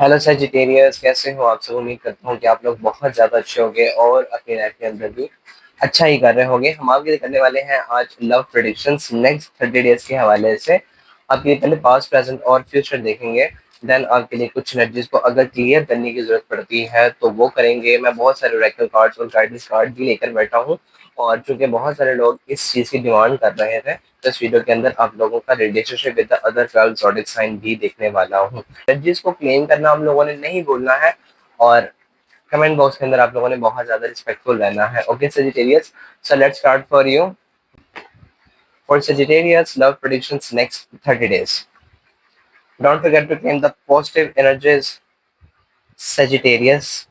Hello Sagittarius, कैसे हो आप सब। उम्मीद करता हूँ कि आप लोग बहुत ज़्यादा अच्छे होंगे और अपनी लाइफ के अंदर भी अच्छा ही कर रहे होंगे। हम आपके लिए करने वाले हैं आज लव प्रेडिक्शंस नेक्स्ट 30 डेज के हवाले से। आपके लिए पहले पास्ट, प्रेजेंट और फ्यूचर देखेंगे। देन आपके लिए कुछ एनर्जीज को अगर क्लियर करने की जरूरत पड़ती है तो वो करेंगे। मैं बहुत सारे ओरेकल कार्ड्स और गाइडेंस कार्ड भी लेकर बैठा हूँ, और चूंकि बहुत सारे लोग इस चीज़ की डिमांड कर रहे थे तो इस वीडियो के अंदर आप लोगों का relationship with the other 12 zodiac sign भी देखने वाला हूँ। जजेस को क्लेम करना हम लोगों ने नहीं बोलना है, और कमेंट बॉक्स के अंदर आप लोगों ने बहुत ज्यादा रिस्पेक्टफुल रहना है। Okay Sagittarius, so let's start for Sagittarius love predictions next 30 days। Don't forget to claim the positive energies Sagittarius.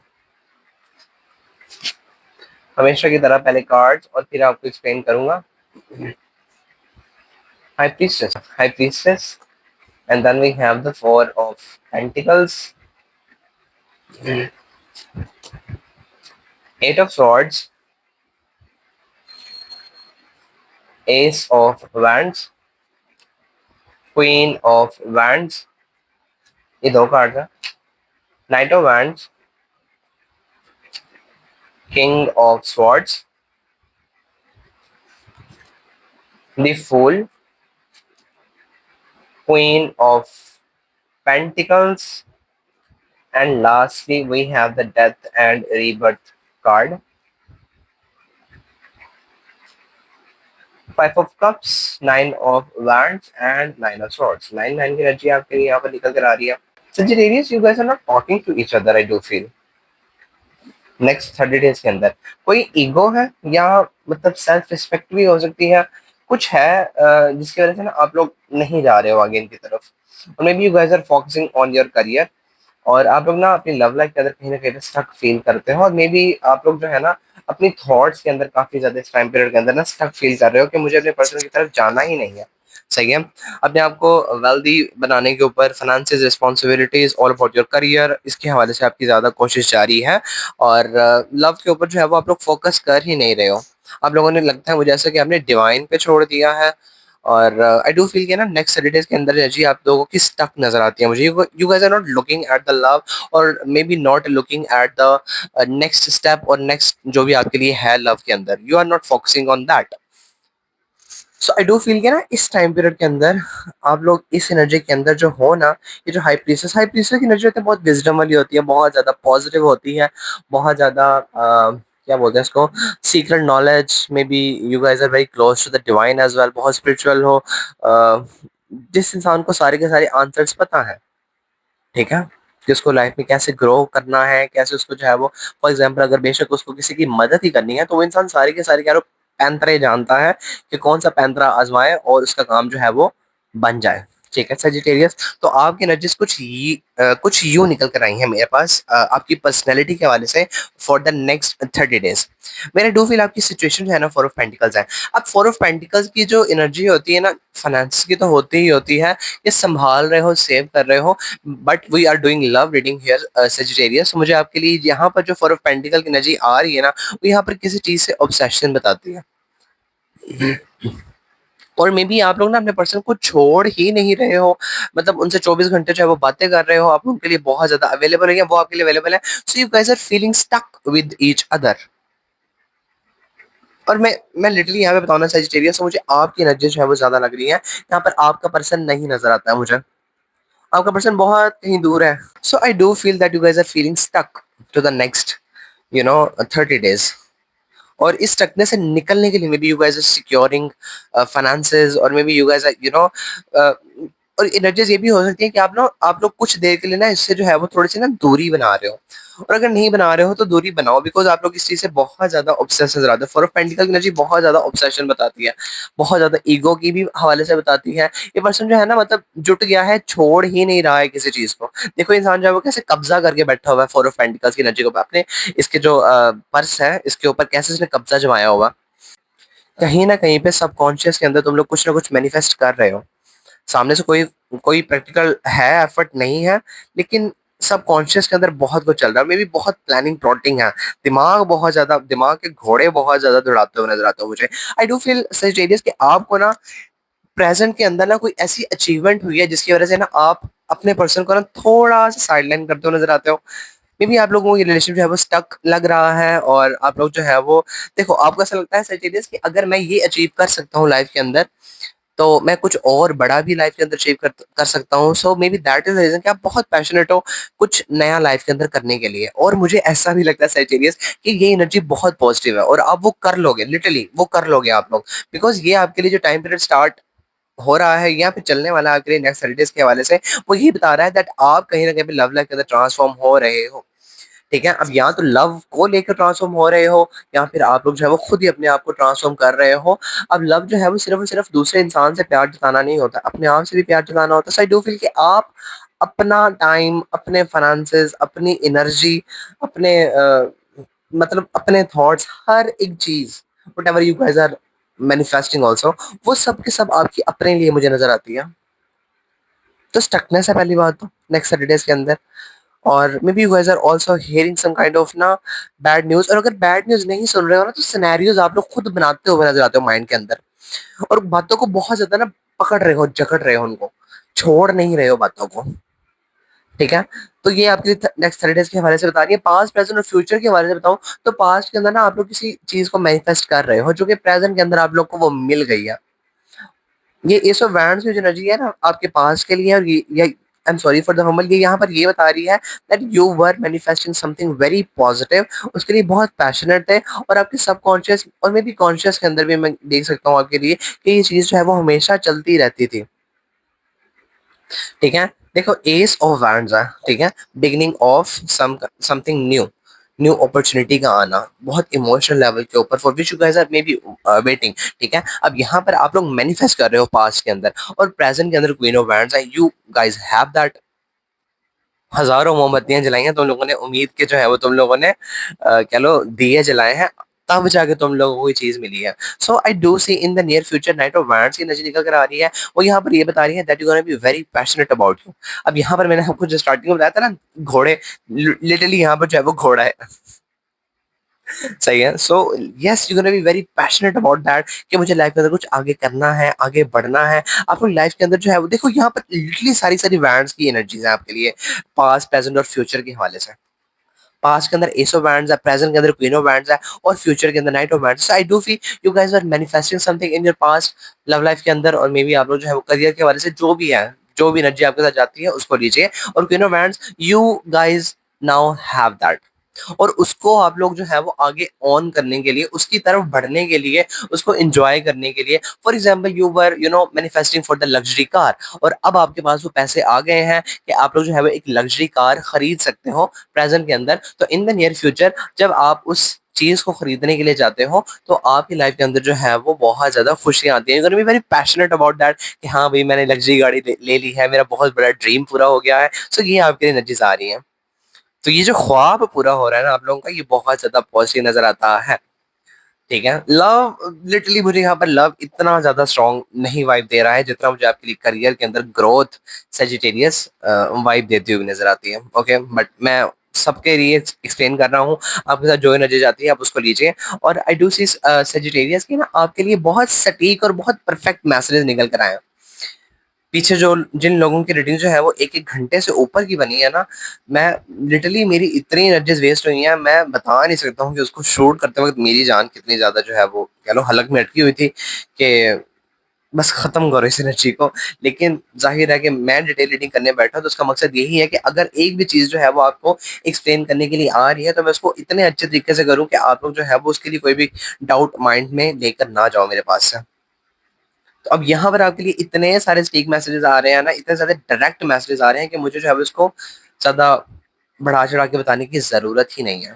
हमेशा की तरह पहले कार्ड्स और फिर आपको एक्सप्लेन करूंगा। High priestess, and then we have the four of pentacles, eight of swords, ace of wands, queen of wands, ये दो कार्ड है, night of wands, king of swords, the fool, queen of pentacles, and lastly we have the death and rebirth card, five of cups, nine of wands and nine of swords। Nine की energy आपके लिए यहाँ पर निकल कर आ रही है। Sagittarius, you guys are not talking to each other, I do feel। Next 30 days के अंदर कोई ईगो है या मतलब सेल्फ रिस्पेक्ट भी हो सकती है, कुछ है जिसकी वजह से ना आप लोग नहीं जा रहे हो आगे इनकी तरफ। और may be you guys are focusing on your career, और आप लोग ना अपनी लव लाइफ के अंदर कहीं ना कहीं स्टक फील करते हो, और मे बी आप लोग जो है ना अपनी थॉट्स के अंदर काफी ज्यादा इस टाइम पीरियड के अंदर ना स्टक फील कर रहे हो कि मुझे अपने पर्सन की तरफ जाना ही नहीं है। सही है। अपने आप को वेल्दी बनाने के ऊपर, financial responsibilities, all about your career, इसके हवाले से आपकी ज्यादा कोशिश जारी है। और लव के ऊपर जो है वो आप लोग फोकस कर ही नहीं रहे हो। आप लोगों ने, लगता है मुझे ऐसा कि आपने डिवाइन पे छोड़ दिया है। और आई डू फील कि ना नेक्स्ट 30 डेज के अंदर एनर्जी आप लोगों की स्टक नजर आती है मुझे। You guys are not looking at the love, और may be not looking at the next step और नेक्स्ट जो भी आपके लिए है लव के अंदर। You are not focusing on that. So I do feel कि ना इस टाइम पीरियड के अंदर आप लोग इस एनर्जी के अंदर जो हो ना, ये जो हाई प्रीस्टेस की एनर्जी होती है बहुत विजडम वाली होती है, बहुत ज्यादा पॉजिटिव होती है, बहुत ज्यादा क्या बोलते हैं इसको, secret knowledge. Maybe you guys are very close to the divine as well, बहुत स्पिरिचुअल हो। जिस इंसान को सारे के सारे आंसर्स पता है, ठीक है, कि उसको लाइफ में कैसे ग्रो करना है, कैसे उसको जो है वो, फॉर एग्जाम्पल अगर बेशक उसको किसी की मदद ही करनी है तो वो इंसान सारे के सारे क्या पैंतरे जानता है कि कौन सा पैंतरा आजमाए और उसका काम जो है वो बन जाए। ठीक है सजिटेरियस, तो आपकी एनर्जीज कुछ यूं निकल कर आई हैं मेरे पास आपकी पर्सनैलिटी के हवाले से फॉर द नेक्स्ट 30 डेज। मेरे डू फील आपकी सिचुएशन जो है ना फोर ऑफ पेंटिकल्स है। अब फोर ऑफ पेंटिकल्स की जो एनर्जी होती है ना, फाइनेंस की तो होती ही होती है, ये संभाल रहे हो, सेव कर रहे हो, but we are doing love reading here Sagittarius. मुझे आपके लिए यहाँ पर जो फोर ऑफ पेंटिकल की एनर्जी आ रही है ना, वो यहाँ पर किसी चीज से ऑब्सेशन बताती है। और मे बी आप लोग ना अपने पर्सन को छोड़ ही नहीं रहे हो, मतलब उनसे 24 घंटे जो है वो बातें कर रहे हो, आप उनके लिए बहुत ज्यादा अवेलेबल है, वो आपके लिए अवेलेबल है। So you guys are feeling stuck with each other. और मैं लिटरली यहाँ पे बताऊँ ना सजिटेरियस, तो मुझे आपकी एनर्जी जो है वो ज्यादा लग रही है। यहाँ पर आपका पर्सन नहीं नजर आता है मुझे, आपका पर्सन बहुत कहीं दूर है। So I do feel that you guys are feeling stuck to the next 30 days. और इस स्टकनेस से निकलने के लिए maybe you guys are securing finances, और may be you guys are और एनर्जीज ये भी हो सकती है कि आप लोग कुछ देर के लिए ना इससे जो है वो थोड़ी सी ना दूरी बना रहे हो। और अगर नहीं बना रहे हो तो दूरी बनाओ, बिकॉज आप लोग इस चीज से बहुत ज्यादा ऑब्सेस नजर आते हो। फॉर ऑफ पेंटिकल की एनर्जी बहुत ज्यादा ऑब्सेशन बताती है, बहुत ज्यादा ईगो की भी हवाले से बताती है। ये पर्सन जो है ना मतलब जुट गया है, छोड़ ही नहीं रहा है किसी चीज को। देखो इंसान जो है वो कैसे कब्जा करके बैठा हुआ है फोर ऑफ पेंटिकल्स की एनर्जी को अपने, इसके जो पर्स है इसके ऊपर कैसे इसने कब्जा जमाया हुआ। कहीं ना कहीं पे सबकॉन्शियस के अंदर तुम लोग कुछ ना कुछ मैनिफेस्ट कर रहे हो। सामने से कोई कोई प्रैक्टिकल है, एफर्ट नहीं है, लेकिन सबकॉन्शियस के अंदर बहुत कुछ चल रहा है। मे बी बहुत प्लानिंग प्लॉटिंग है, दिमाग बहुत ज्यादा, दिमाग के घोड़े बहुत ज्यादा दौड़ाते हुए नजर आते हो मुझे। आई डू फील सजेरियस कि आपको ना प्रेजेंट के अंदर ना कोई ऐसी अचीवमेंट हुई है जिसकी वजह से ना आप अपने पर्सन को ना थोड़ा सा साइडलाइन करते हुए नजर आते हो। मे बी आप लोगों की रिलेशन जो है वो स्टक लग रहा है, और आप लोग जो है वो, देखो आपको ऐसा लगता है सैजिटेरियस कि अगर मैं ये अचीव कर सकता हूँ लाइफ के अंदर, तो मैं कुछ और बड़ा भी लाइफ के अंदर अचीव कर सकता हूँ। So may be that is the reason कि आप बहुत पैशनेट हो कुछ नया लाइफ के अंदर करने के लिए। और मुझे ऐसा भी लगता है सैजिटेरियस कि ये एनर्जी बहुत पॉजिटिव है, और आप वो कर लोगे, लिटरली वो कर लोगे आप लोग, बिकॉज ये आपके लिए जो टाइम पीरियड स्टार्ट हो रहा है या फिर चलने वाला है आपके लिए नेक्स्ट 30 डेज के हवाले से, वो यही बता रहा है दैट आप कहीं ना कहीं लव लाइफ के अंदर ट्रांसफॉर्म हो रहे हो। ठीक है, अब यहाँ तो लव को लेकर ट्रांसफॉर्म हो रहे हो, या फिर आप लोग जो है वो खुद ही अपने आप को ट्रांसफॉर्म कर रहे हो। अब लव जो है वो सिर्फ और सिर्फ दूसरे इंसान से प्यार जताना नहीं होता, अपने आप से भी प्यार जताना होता है। सो आई डू फील कि आप अपना टाइम, अपने फाइनेंसेस, अपनी एनर्जी, अपने मतलब अपने थॉट्स, हर एक चीज, whatever you guys are manifesting also, वो सब के सब आपकी अपने लिए मुझे नजर आती है। तो स्टकनेस है पहली बात तो नेक्स्ट 30 डेज के अंदर। और may be you guys are also hearing some kind of ना बैड न्यूज, और अगर बैड न्यूज नहीं सुन रहे हो ना, तो सिनेरियोज आप लोग खुद बनाते हुए नजर आते हो माइंड के अंदर, और बातों को बहुत ज्यादा ना पकड़ रहे हो, जकड़ रहे हो उनको, छोड़ नहीं रहे हो बातों को। ठीक है, तो ये आपके नेक्स्ट 30 डेज के हवाले से बता रही है। पास्ट, प्रेजेंट और फ्यूचर के हवाले से बताऊं, तो पास्ट के अंदर ना आप लोग किसी चीज को मैनिफेस्ट कर रहे हो जो कि प्रेजेंट के अंदर आप लोग को वो मिल गई है। ये एस ऑफ वैंड्स की जो एनर्जी है ना आपके पास के लिए, और ये आई am sorry for the humble, ये यहाँ पर ये बता रही है that you were manifesting something very positive, उसके लिए बहुत पैशनेट थे, और आपके सबकॉन्शियस और मे बी कॉन्शियस के अंदर भी मैं देख सकता हूँ आपके लिए कि ये चीज जो है वो हमेशा चलती रहती थी। ठीक है, देखो एस ऑफ वैंड्स है, ठीक है, beginning of something new, new opportunity का आना, बहुत इमोशनल लेवल के ऊपर, for which you guys are maybe waiting. ठीक है, अब यहाँ पर आप लोग मैनिफेस्ट कर रहे हो पास्ट के अंदर, और प्रेजेंट के अंदर क्वीन ऑफ वैंड्स है, यू गाइस हैव दैट। हजारों मोमबत्तियां जलाई हैं तुम लोगों ने, उम्मीद के जो है वो तुम लोगों ने कह लो दिए जलाए हैं, तब जाके तुम लोगों को ये चीज मिली है। So I do see in the near future knight of wands की एनर्जी निकल कर आ रही है, वो यहाँ पर ये बता रही है that you gonna be very passionate about you. अब यहाँ पर मैंने आपको जो स्टार्टिंग में बताया था ना, घोड़े, लिटरली यहाँ पर जो है वो घोड़ा है। सही है, so yes you gonna be very passionate about that कि मुझे लाइफ के अंदर कुछ आगे करना है, आगे बढ़ना है। आपको लाइफ के अंदर जो है वो, देखो यहाँ पर लिटरली सारी सारी वैंड्स की एनर्जीज है आपके लिए, पास्ट, प्रेजेंट और फ्यूचर के हवाले से। पास्ट के अंदर एस ऑफ वैंड्स है, प्रेजेंट के अंदर क्वीन ऑफ वैंड्स है, और फ्यूचर के अंदर knight of wands. I do feel you guys are manifesting something in your past love life के अंदर, और मे बी आप लोग जो है वो करियर के हवाले से जो भी है, जो भी एनर्जी आपके साथ जाती है उसको लीजिए। और queen of wands, you guys now have that, और उसको आप लोग जो है वो आगे ऑन करने के लिए, उसकी तरफ बढ़ने के लिए, उसको एंजॉय करने के लिए, for example you were you know manifesting for the luxury car, और अब आपके पास वो पैसे आ गए हैं कि आप लोग जो है वो एक लग्जरी कार खरीद सकते हो प्रेजेंट के अंदर। तो इन द नियर फ्यूचर जब आप उस चीज को खरीदने के लिए जाते हो, तो आपकी लाइफ के अंदर जो है वो बहुत ज्यादा खुशियां आती है, वेरी पैशनेट अबाउट दैट कि हाँ भाई मैंने लग्जरी गाड़ी ले ली है, मेरा बहुत बड़ा ड्रीम पूरा हो गया है। सो ये आपके लिए एनर्जीज आ रही है। तो ये जो ख्वाब पूरा हो रहा है ना आप लोगों का, ये बहुत ज्यादा पॉजिटिव नजर आता है। ठीक है, लव, लिटरली मुझे यहाँ पर लव इतना ज्यादा स्ट्रॉन्ग नहीं वाइब दे रहा है जितना मुझे आपके लिए करियर के अंदर ग्रोथ सेजिटेरियस वाइब देती हुई नजर आती है। ओके, बट मैं सबके लिए एक्सप्लेन कर रहा हूँ, आपके साथ जो एनर्जी जाती है आप उसको लीजिए। और आई डू सी सेजिटेरियस की ना आपके लिए बहुत सटीक और बहुत परफेक्ट मैसेज निकल कर आए हैं। पीछे जो जिन लोगों की रेटिंग जो है वो एक एक घंटे से ऊपर की बनी है ना, मैं लिटरली, मेरी इतनी एनर्जीज वेस्ट हुई हैं, मैं बता नहीं सकता हूँ कि उसको शूट करते वक्त मेरी जान कितनी ज्यादा जो है वो कह लो हलक में अटकी हुई थी कि बस खत्म करो इस एनर्जी को। लेकिन जाहिर है कि मैं डिटेल रीडिंग करने बैठा तो उसका मकसद यही है कि अगर एक भी चीज जो है वो आपको एक्सप्लेन करने के लिए आ रही है, तो मैं उसको इतने अच्छे तरीके से करूँ कि आप लोग जो है वो उसके लिए कोई भी डाउट माइंड में लेकर ना जाओ मेरे पास से। तो अब यहाँ पर आपके लिए इतने सारे स्टीक मैसेजेस आ रहे हैं ना, इतने सारे डायरेक्ट मैसेजेस आ रहे हैं कि मुझे जो है उसको ज्यादा बढ़ा चढ़ा के बताने की जरूरत ही नहीं है।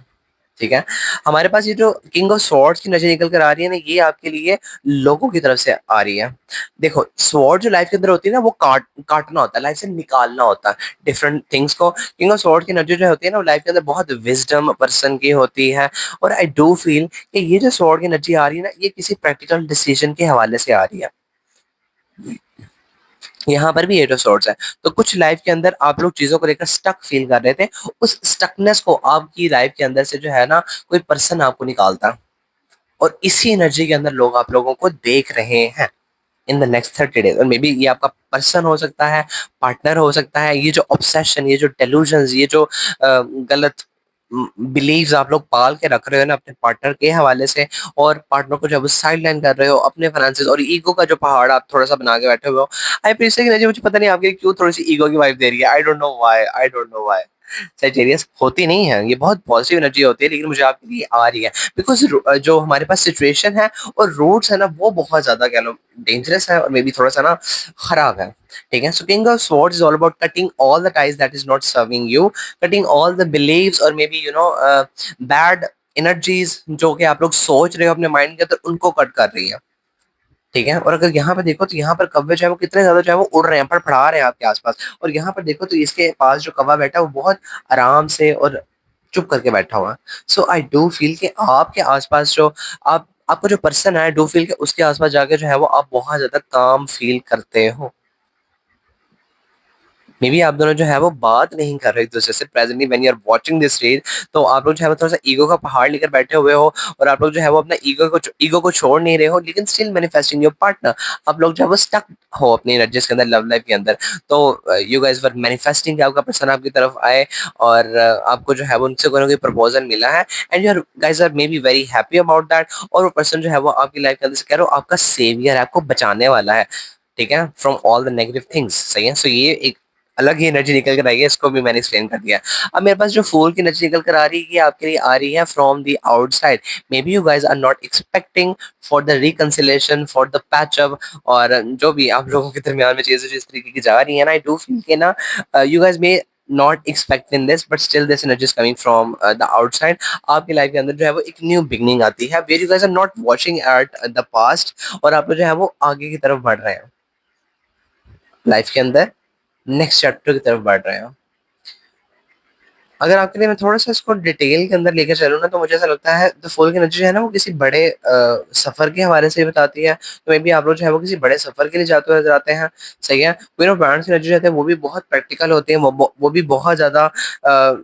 ठीक है, हमारे पास ये जो किंग ऑफ स्वॉर्ड्स की नजर निकल कर आ रही है ना, ये आपके लिए लोगों की तरफ से आ रही है। देखो स्वॉर्ड जो लाइफ के अंदर होती है ना, वो काटना होता है, लाइफ से निकालना होता है डिफरेंट थिंग्स को। किंग ऑफ स्वॉर्ड की एनर्जी जो होती है ना, वो लाइफ के अंदर बहुत विजडम पर्सन की होती है। और आई डू फील कि ये जो स्वॉर्ड की एनर्जी आ रही है ना, ये किसी प्रैक्टिकल डिसीजन के हवाले से आ रही है। यहाँ पर भी एट ऑफ सॉर्ड्स है, तो कुछ लाइफ के अंदर आप लोग चीजों को लेकर स्टक फील कर रहे थे, उस स्टकनेस को आपकी लाइफ के अंदर से जो है ना कोई पर्सन आपको निकालता, और इसी एनर्जी के अंदर लोग आप लोगों को देख रहे हैं। इन द नेक्स्ट 30 days, और मे बी ये आपका पर्सन हो सकता है, पार्टनर हो सकता है। ये जो ऑब्सेशन, ये जो डेलूजन, ये जो गलत बिलीव्स आप लोग पाल के रख रहे हो ना अपने पार्टनर के हवाले से, और पार्टनर को जब साइड लाइन कर रहे हो अपने फाइनेंसेस और ईगो का जो पहाड़ आप थोड़ा सा बना के बैठे हुए हो। आई अप्रिशिएट कि मुझे पता नहीं आपके क्यों थोड़ी सी ईगो की वाइब दे रही है। I don't know why, I don't know why. Sagittarius होती नहीं है, ये बहुत पॉजिटिव एनर्जी होती है, लेकिन मुझे आपके लिए आ रही है बिकॉज जो हमारे पास सिचुएशन है और रूट्स है ना, वो बहुत ज्यादा कह लो डेंजरस है और मे बी थोड़ा सा ना खराब है। ठीक है, so king of swords is all about cutting all the ties that is not serving you, cutting all the believes और मे बी बैड एनर्जीज जो कि आप लोग सोच रहे हो अपने माइंड के अंदर, उनको कट कर रही है। ठीक है, और अगर यहाँ पे देखो तो यहाँ पर कौवे जो है वो कितने ज्यादा जो है वो उड़ रहे हैं, फड़फड़ा रहे हैं आपके आसपास। और यहाँ पर देखो तो इसके पास जो कौवा बैठा है वो बहुत आराम से और चुप करके बैठा हुआ है। सो आई डू फील कि आपके आसपास जो आपका जो पर्सन है, डू फील कि उसके आसपास जाके जो है वो आप बहुत ज्यादा काम फील करते हो। मे बी आप दोनों जो है वो बात नहीं कर रहे एक दूसरे से presently when you are watching this reel. तो आप लोग जो है वो थोड़ा सा ईगो का पहाड़ लेकर बैठे हुए हो, और आप लोग जो है वो अपना ईगो को छोड़ नहीं रहे हो, लेकिन स्टिल मैनिफेस्टिंग योर पार्टनर। आप लोग जो है वो स्टक हो अपनी एनर्जीज के अंदर, लव लाइफ के अंदर। तो यू गाइस वर मैनिफेस्टिंग कि आपका पर्सन आपकी तरफ आए, और आपको जो है वो उनसे कोई ना कोई प्रपोजल मिला है, and you guys are maybe very happy about that. और वो पर्सन जो है वो आपकी लाइफ के अंदर से कह रहे हो आपका सेवियर है, आपको बचाने वाला है। ठीक है, from all the negative things. सही है, सो ये एक अलग ही एनर्जी निकल कर आई है, इसको भी मैंने एक्सप्लेन कर दिया। अब मेरे पास जो फूल की एनर्जी निकल कर आ रही है, ये आपके लिए आ रही है from the outside. Maybe you guys are not expecting for the reconciliation, for the patch up, और जो भी आप लोगों के दरमियान में चीजें जो इस तरीके की जा रही है ना, आई डू फील के ना you guys may not expect in this, but still this energy is coming from the outside. आपकी लाइफ के अंदर जो है वो एक न्यू बिगनिंग आती है, where you guys are not watching at the past, और आप लोग जो है वो आगे की तरफ बढ़ रहे हैं लाइफ के अंदर, नेक्स्ट चैप्टर की तरफ बढ़ रहे हैं। अगर आपके लिए मैं थोड़ा-सा इसको डिटेल के अंदर लेके चलूँ ना, तो मुझे ऐसा लगता है द फ़ोल की एनर्जी जो है ना, वो किसी बड़े सफ़र के हवाले से बताती है। तो मे बी आप लोग जो है वो किसी बड़े सफ़र के लिए जाते हुए नज़र आते हैं, सही है। क्वीन ऑफ वांड्स की एनर्जी जो है वो भी बहुत प्रैक्टिकल होती है, वो भी बहुत ज़्यादा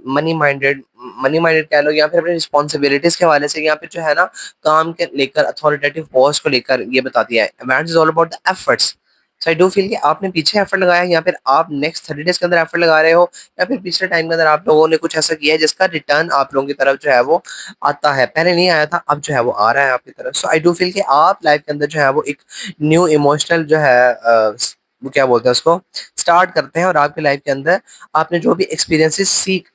मनी माइंडेड कह लो, या फिर अपनी रिस्पॉन्सिबिलिटीज़ के हवाले से, या फिर जो है ना काम के लेकर अथॉरिटेटिव पोस्ट को लेकर ये बताती है। Wands is all about the efforts. So I do feel कि आपने पीछे एफर्ट लगाया है, या फिर आप नेक्स्ट 30 डेज़ के अंदर एफर्ट लगा रहे हो, या फिर पिछले टाइम के अंदर आप लोगों ने कुछ ऐसा किया है जिसका रिटर्न आप लोगों की तरफ जो है वो आता है। पहले नहीं आया था, अब जो है वो आ रहा है आपकी तरफ। सो आई डू फील कि आप लाइफ के अंदर जो है वो एक न्यू इमोशनल जो है वो क्या बोलते हैं उसको, स्टार्ट करते हैं। और आपकी लाइफ के अंदर आपने जो भी एक्सपीरियंसेस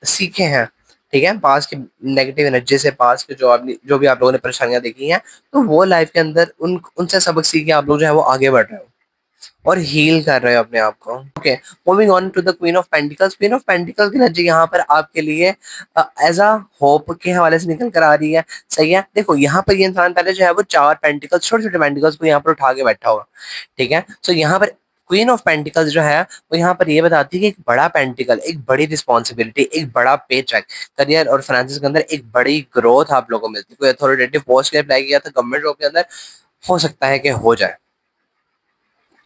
सीखे हैं, ठीक है, पास की नेगेटिव एनर्जी से, पास के जो भी आप लोगों ने परेशानियां देखी हैं, तो वो लाइफ के अंदर उनसे सबक सीख के आप लोग जो है वो आगे बढ़ रहे हो और हील कर रहे हो अपने आप को। Okay, moving on to the queen of pentacles. Queen of pentacles की एनर्जी यहाँ पर आपके लिए एज अ होप के हवाले से निकल कर आ रही है। सही है, देखो यहाँ पर ये इंसान पहले जो है वो 4 पेंटिकल्स, छोटे छोटे पेंटिकल्स को यहाँ पर उठा के बैठा हुआ। ठीक है, सो यहाँ पर क्वीन ऑफ पेंटिकल्स जो है वो यहाँ पर ये बताती है कि एक बड़ा पेंटिकल, एक बड़ी रिस्पॉन्सिबिलिटी, एक बड़ा पे चेक, करियर और फाइनेंस के अंदर एक बड़ी ग्रोथ आप लोगों को मिलती है। कोई अथॉरिटेटिव पोस्ट के अप्लाई किया था गवर्नमेंट जॉब के अंदर, हो सकता है कि हो जाए।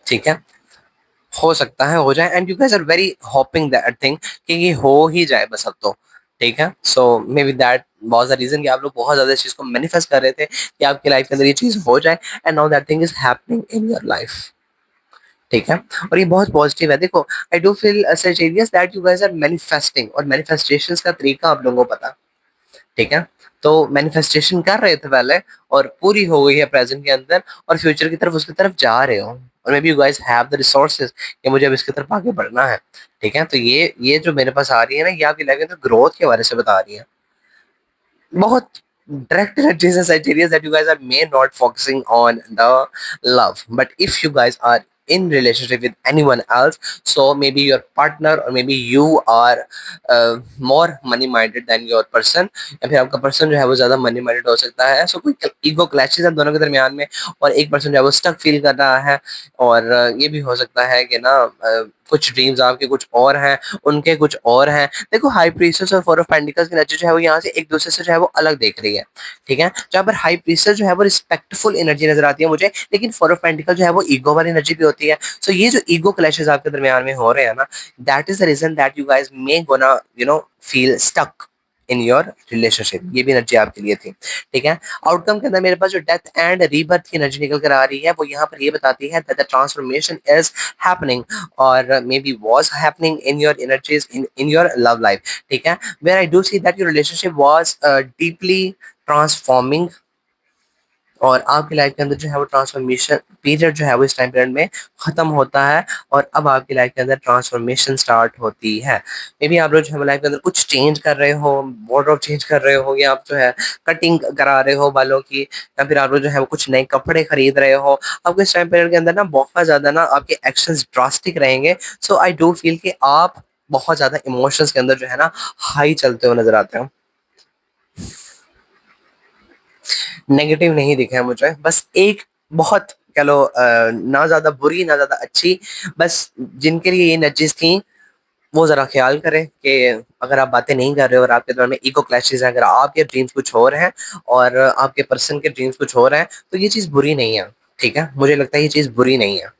ठीक है, हो सकता है हो जाए, and you guys are very hoping that thing कि ये हो ही जाए बस अब तो। ठीक है, so may be that was the reason कि आप लोग बहुत ज्यादा इस चीज को मैनिफेस्ट कर रहे थे कि आपकी लाइफ के अंदर ये चीज हो जाए, and now that thing is happening in your life. ठीक है, और ये बहुत पॉजिटिव है। देखो, I do feel such that you guys are manifesting, और मैनिफेस्टेशंस का तरीका आप लोगों को पता। ठीक है, तो मैनिफेस्टेशन कर रहे थे पहले, और पूरी हो गई है प्रेजेंट के अंदर, और फ्यूचर की तरफ उसकी तरफ जा रहे हो, और may be you guys have the resources कि मुझे अब इसकी तरफ आगे बढ़ना है। ठीक है, तो ये जो मेरे पास आ रही है ना, ये आपकी लाइफ के अंदर ग्रोथ के बारे से बता रही है। बहुत direct energies and areas that you guys are may not focusing on the love, but if you guys are in relationship with anyone else, so maybe your partner or maybe you are more money minded than your person, या फिर आपका person जो है वो ज्यादा money minded हो सकता है। सो कोई ईगो क्लैशेस है दोनों के दरमियान में, और एक पर्सन जो है वो स्टक फील कर रहा है, और ये भी हो सकता है कि ना कुछ ड्रीम्स आपके कुछ और हैं, उनके कुछ और हैं। देखो, हाई प्रीस्टेस और फोर ऑफ पेंटिकल्स की एनर्जी जो है वो यहाँ से एक दूसरे से जो है वो अलग देख रही है। ठीक है, जहाँ पर हाई प्रीस्टेस जो है वो रिस्पेक्टफुल एनर्जी नजर आती है मुझे, लेकिन फोर ऑफ पेंटिकल जो है वो ईगो वाली एनर्जी भी होती है। सो ये जो ईगो क्लैशेस आपके दरमियान में हो रहे हैं ना, that is the reason that you guys may gonna feel stuck in your relationship, ये भी एनर्जी आपके लिए थी, ठीक है। आउटकम के अंदर मेरे पास जो डेथ एंड रीबर्थ की एनर्जी निकल कर आ रही है वो यहाँ पर ये बताती है that the transformation is happening और may be was happening in your energies in your love life, ठीक है। Where I do see that your relationship was deeply transforming और आपकी लाइफ के अंदर जो है वो ट्रांसफॉर्मेशन पीरियड जो है वो इस टाइम पीरियड में खत्म होता है और अब आपकी लाइफ के अंदर ट्रांसफॉर्मेशन स्टार्ट होती है। मे बी आप लोग जो है लाइफ के अंदर कुछ चेंज कर रहे हो, वार्डरोब चेंज कर रहे हो, या आप जो है कटिंग करा रहे हो बालों की, या फिर आप लोग जो है वो कुछ नए कपड़े खरीद रहे हो। आपको इस टाइम पीरियड के अंदर ना बहुत ज्यादा ना आपके एक्शंस ड्रास्टिक रहेंगे। सो आई डू फील कि आप बहुत ज्यादा इमोशंस के अंदर जो है ना हाई चलते हुए नजर आते हो। नेगेटिव नहीं दिखा है मुझे, बस एक बहुत कह लो ना ज्यादा बुरी ना ज्यादा अच्छी, बस जिनके लिए ये नचिस थी वो जरा ख्याल करें कि अगर आप बातें नहीं कर रहे हो और आपके दौरान में ईगो क्लैशेस हैं, अगर आपके ड्रीम्स कुछ और हैं और आपके पर्सन के ड्रीम्स कुछ और हैं, तो ये चीज़ बुरी नहीं है, ठीक है। मुझे लगता है ये चीज़ बुरी नहीं है,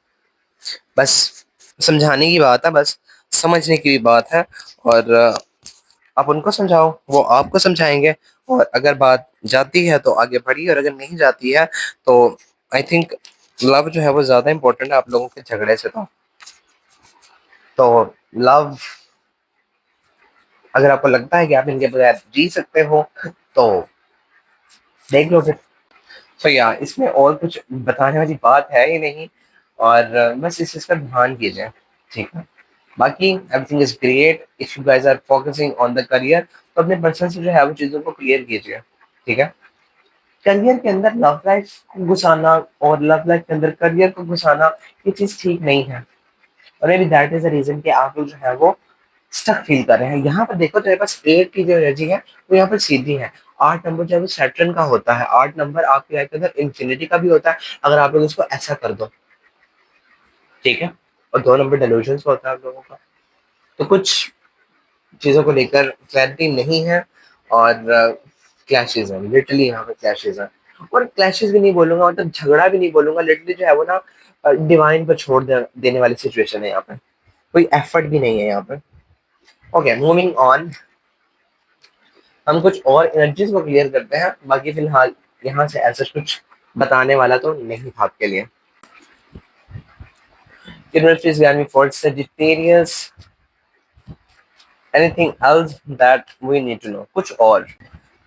बस समझाने की बात है, बस समझने की भी बात है। और आप उनको समझाओ, वो आपको समझाएंगे, और अगर बात जाती है तो आगे बढ़िए, और अगर नहीं जाती है तो आई थिंक लव जो है वो ज़्यादा इंपॉर्टेंट है आप लोगों के झगड़े से। तो लव, अगर आपको लगता है कि आप इनके बगैर जी सकते हो तो देख लो फिर। तो या इसमें और कुछ बताने वाली बात है ही नहीं, और बस इस चीज़ का ध्यान कीजिए, ठीक है। बाकी everything is great if you guys are focusing on the career, तो अपने पर्सन से जो है वो चीज़ों को क्लियर कीजिए, ठीक है। करियर के अंदर लव लाइफ को घुसाना और लव लाइफ के अंदर करियर को घुसाना ये चीज़ ठीक नहीं है, और may be that is the reason कि आप लोग जो है वो स्टक फील कर रहे हैं। यहाँ पर देखो तेरे पास 8 की जो एनर्जी है वो यहाँ पर सीधी है। 8 नंबर जो है वो सैटर्न का होता है, 8 नंबर आपकी लाइफ के अंदर इंफिनिटी का भी होता है अगर आप लोग इसको ऐसा कर दो, ठीक है। और 2 नंबर डेल्यूजन्स का होता है आप लोगों का। तो कुछ चीज़ों को लेकर क्लैरिटी नहीं है, और क्लैशेज हैं, लिटरली यहाँ पे क्लैशेज हैं। और क्लैशेज भी नहीं बोलूंगा, मतलब झगड़ा भी नहीं बोलूंगा, लिटरली जो है वो ना डिवाइन पर छोड़ देने वाली सिचुएशन है यहाँ पे, कोई एफर्ट भी नहीं है यहाँ पे। ओके, मूविंग ऑन, हम कुछ और एनर्जीज को क्लियर करते हैं। बाकी फिलहाल यहाँ से ऐसा कुछ बताने वाला तो नहीं था आपके लिए। Universities got me for Sagittarius. Anything else that we need to know? कुछ और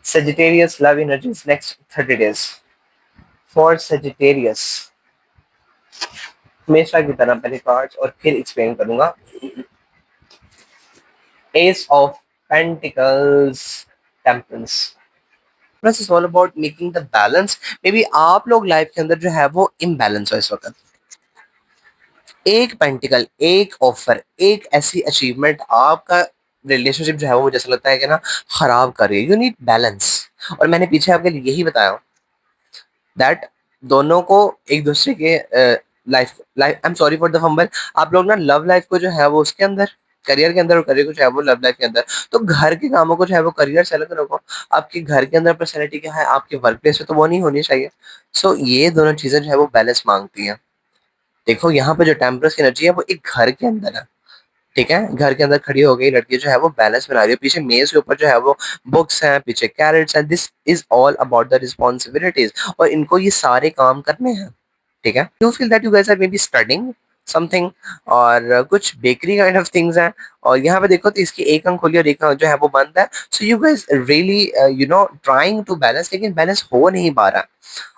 Sagittarius love energies next 30 days. For Sagittarius, हमेशा की तरह पहले कार्ड्स और फिर एक्सप्लेन करूंगा। Ace of Pentacles, Temperance. Temperance is all about making the balance. May be आप लोग लाइफ के अंदर जो है वो इम्बैलेंस हो इस वक्त। एक पेंटिकल, एक ऑफर, एक ऐसी अचीवमेंट आपका रिलेशनशिप जो है वो जैसा लगता है कि ना खराब कर रही है। You need balance. और मैंने पीछे आपके लिए यही बताया दैट दोनों को एक दूसरे के life life I am sorry for the fumble, आप लोग ना लव लाइफ को जो है वो उसके अंदर, करियर के अंदर, और करियर को जो है वो लव लाइफ के अंदर, तो घर के कामों को जो है वो करियर से अलग रखो। आपके घर के अंदर पर्सनैलिटी क्या है, आपके वर्क प्लेस पे तो वो नहीं होनी चाहिए। सो ये दोनों चीजें जो है वो बैलेंस मांगती है। देखो यहाँ पे जो टेम्परस की एनर्जी है वो एक घर के अंदर है, ठीक है। घर के अंदर खड़ी हो गई लड़की जो है वो बैलेंस बना रही है। पीछे मेज के ऊपर जो है वो बुक्स हैं, पीछे कैरेट्स हैं। This is all about the responsibilities, और इनको ये सारे काम करने हैं, ठीक है। You feel that you guys are maybe studying something, और कुछ बेकरी काइंड ऑफ थिंग्स हैं। और यहाँ पे देखो तो इसकी एक आंख खुली और एक आंख जो है वो बंद है। So you guys really you know trying to balance, लेकिन बैलेंस हो नहीं पा रहा।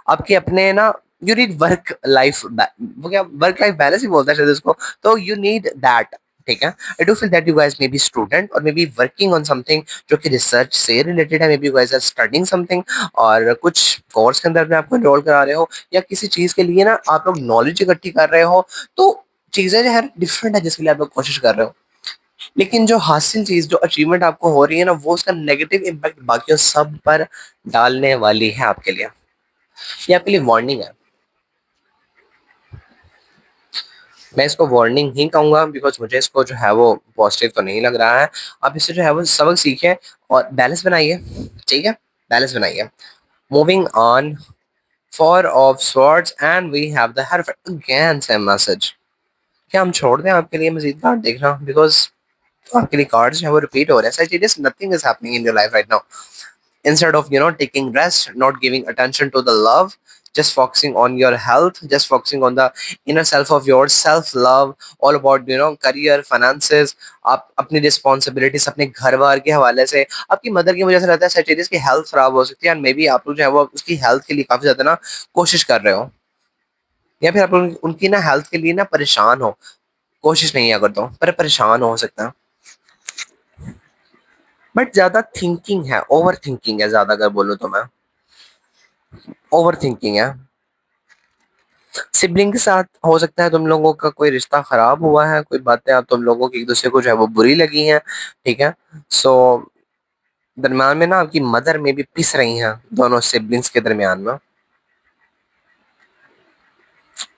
आपके अपने ना, यू नीड वर्क लाइफ, वो क्या वर्क लाइफ बैलेंस ही बोलता है शायद इसको, तो यू नीड दैट, ठीक है। I do feel that you guys may be student और may be working on something जो कि रिसर्च से रिलेटेड है। Maybe you guys are studying something, और कुछ कोर्स के अंदर अपने आपको एनरोल करा रहे हो, या किसी चीज के लिए ना आप लोग नॉलेज इकट्ठी कर रहे हो। तो चीजें जो है डिफरेंट है जिसके लिए आप लोग कोशिश कर रहे हो, लेकिन जो हासिल चीज, जो अचीवमेंट आपको हो रही है ना, वो उसका नेगेटिव इम्पैक्ट बाकियों सब पर डालने वाली है आपके लिए। ये आपके लिए वार्निंग है। मैं इसको वार्निंग ही कहूंगा, बिकॉज मुझे इसको जो है वो पॉजिटिव तो नहीं लग रहा है। आप इससे जो है वो सबक सीखें और बैलेंस बनाइए, ठीक है। बैलेंस बनाइए। Moving on, four of swords and we have the hierophant, again same message. क्या हम छोड़ दें आपके लिए मजीद कार्ड देखना, बिकॉज आपके लिए कार्ड्स जो है वो रिपीट हो रहे हैं। Sagittarius, nothing is happening in your life right now. Instead of taking rest, not giving attention to the love, just focusing on your health, just focusing on the inner self of yours, self love, all about career, finances, आप अपनी responsibilities अपने घर बार के हवाले से, आपकी mother की वजह से रहता है सेचुरीज की हेल्थ खराब हो सकती है, एंड मे बी आप लोग जो है वो उसकी हेल्थ के लिए काफी ज्यादा ना कोशिश कर रहे हो, या फिर आप लोग उनकी ना हेल्थ के लिए ना परेशान हो, कोशिश नहीं अगर तो पर परेशान हो सकता है। बट ज्यादा थिंकिंग है, ओवर थिंकिंग है ज्यादा, अगर बोलूँ तो मैं ओवर थिंकिंग है। सिबलिंग के साथ हो सकता है तुम लोगों का कोई रिश्ता खराब हुआ है, कोई बातें आप तुम लोगों की एक दूसरे को जो है वो बुरी लगी हैं, ठीक है। सो दरम्यान में ना आपकी मदर में भी पिस रही हैं दोनों सिबलिंग्स के दरमियान में।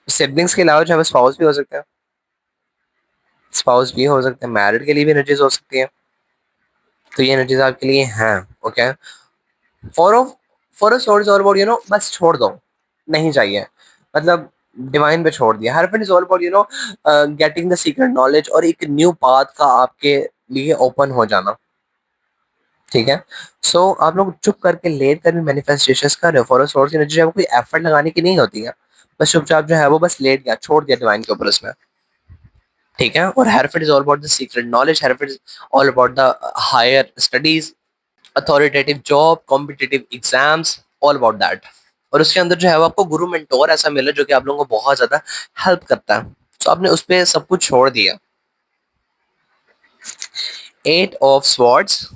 सिबलिंग्स के अलावा जो है स्पाउस भी हो सकता है, स्पाउस भी हो सकते हैं, मैरिड के लिए भी एनर्जीज हो सकती है। तो ये एनर्जीज आपके लिए हैं। Okay, four of four a swords all about बस छोड़ दो, नहीं चाहिए, मतलब डिवाइन पे छोड़ दिया। Her is all about getting the secret knowledge और एक न्यू पाथ का आपके लिए ओपन हो जाना, ठीक है। सो आप लोग चुप करके लेट कर भी मैनिफेस्टेशंस कर रहे हो। फॉर अ सॉर्ट्स एनर्जी जो है वो कोई एफर्ट लगाने की नहीं होती है, बस चुपचाप जो है वो बस लेट गया, छोड़ दिया डिवाइन के ऊपर उसमें, ठीक है। और hermit is all about the secret knowledge, hermit is all about the higher studies, authoritative job, competitive exams, all about that. और उसके अंदर जो है वो आपको गुरु मेंटोर ऐसा मिला जो कि आप लोगों को बहुत ज्यादा हेल्प करता है, तो आपने उस पर सब कुछ छोड़ दिया। Eight of swords,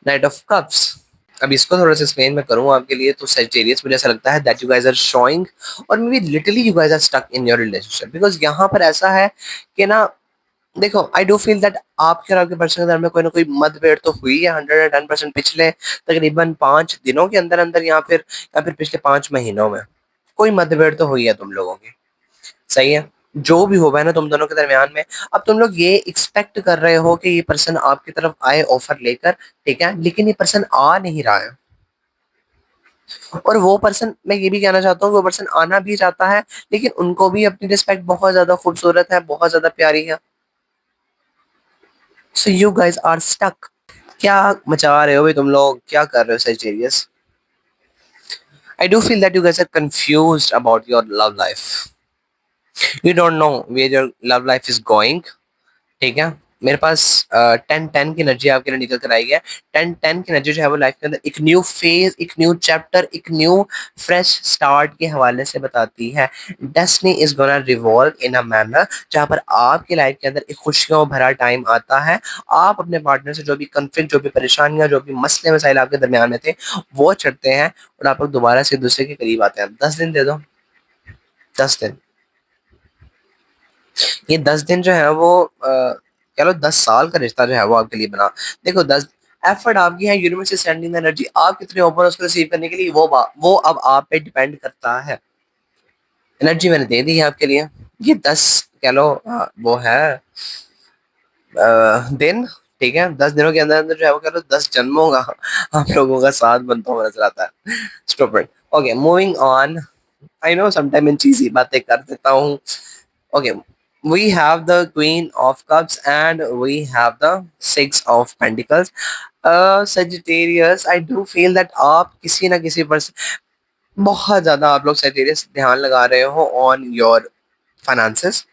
knight of cups. अब इसको थोड़ा सा एक्सप्लेन मैं करूँ आपके लिए, तो सेजिटेरियस मुझे ऐसा लगता है that you guys are showing, और may be literally you guys are stuck in your relationship, because यहाँ पर ऐसा है कि ना, देखो आई डू फील दैट आपके और आपके पर्सन के दरमियान कोई ना कोई मतभेद तो हुई है 110%, पिछले तकरीबन 5 दिनों के अंदर अंदर, या फिर पिछले 5 महीनों में कोई मतभेद तो हुई है तुम लोगों की, सही है। जो भी होगा है ना तुम दोनों के दरमियान में, अब तुम लोग ये एक्सपेक्ट कर रहे हो कि ये पर्सन आपकी तरफ आए ऑफर लेकर, ठीक है, लेकिन ये पर्सन आ नहीं रहा है। और वो पर्सन, मैं ये भी कहना चाहता हूँ, वो पर्सन आना भी चाहता है, लेकिन उनको भी अपनी रिस्पेक्ट बहुत ज्यादा खूबसूरत है, बहुत ज्यादा प्यारी है। So you guys are stuck. क्या मचा रहे हो भाई तुम लोग, क्या कर रहे हो Sagittarius? I do feel that you guys are confused about your love life, you don't know where your love life is going, ठीक है। मेरे पास 10-10 की एनर्जी आपके लिए निकल कर आई है। 10-10 की एनर्जी जो है वो लाइफ के अंदर एक न्यू फेज, एक न्यू चैप्टर, एक न्यू फ्रेश स्टार्ट के हवाले से बताती है। Destiny is gonna revolve in a manner जहाँ पर आपकी लाइफ के अंदर एक खुशियों भरा टाइम आता है। आप अपने पार्टनर से जो भी कंफ्लिक्ट, जो भी परेशानियां, जो भी मसले मसाइल आपके दरमियान में थे, वो चढ़ते हैं, और आप लोग दोबारा से एक दूसरे के करीब आते हैं। 10 दिन दे दो, 10 दिन। ये 10 दिन जो है वो कह लो 10 साल का रिश्ता जो है वो आपके लिए बना। देखो 10 एफर्ट आपकी है, यूनिवर्स से सेंडिंग एनर्जी, आप कितने ओपन उसको रिसीव करने के लिए, वो अब आप पे डिपेंड करता है। एनर्जी मैंने दे दी है आपके लिए। ये 10 कह लो वो है दिन, ठीक है। 10 दिनों के अंदर अंदर जो है वो कह लो 10 जन्मों का आप लोगों का साथ बनता हुआ नजर आता है। Stupid. Okay, moving on. I know sometime इन चीजी बातें कर देता हूँ। Okay, we have the Queen of Cups and we have the Six of Pentacles. Sagittarius, I do feel that आप किसी ना किसी पर बहुत ज्यादा आप लोग Sagittarius ध्यान लगा रहे हो on your finances।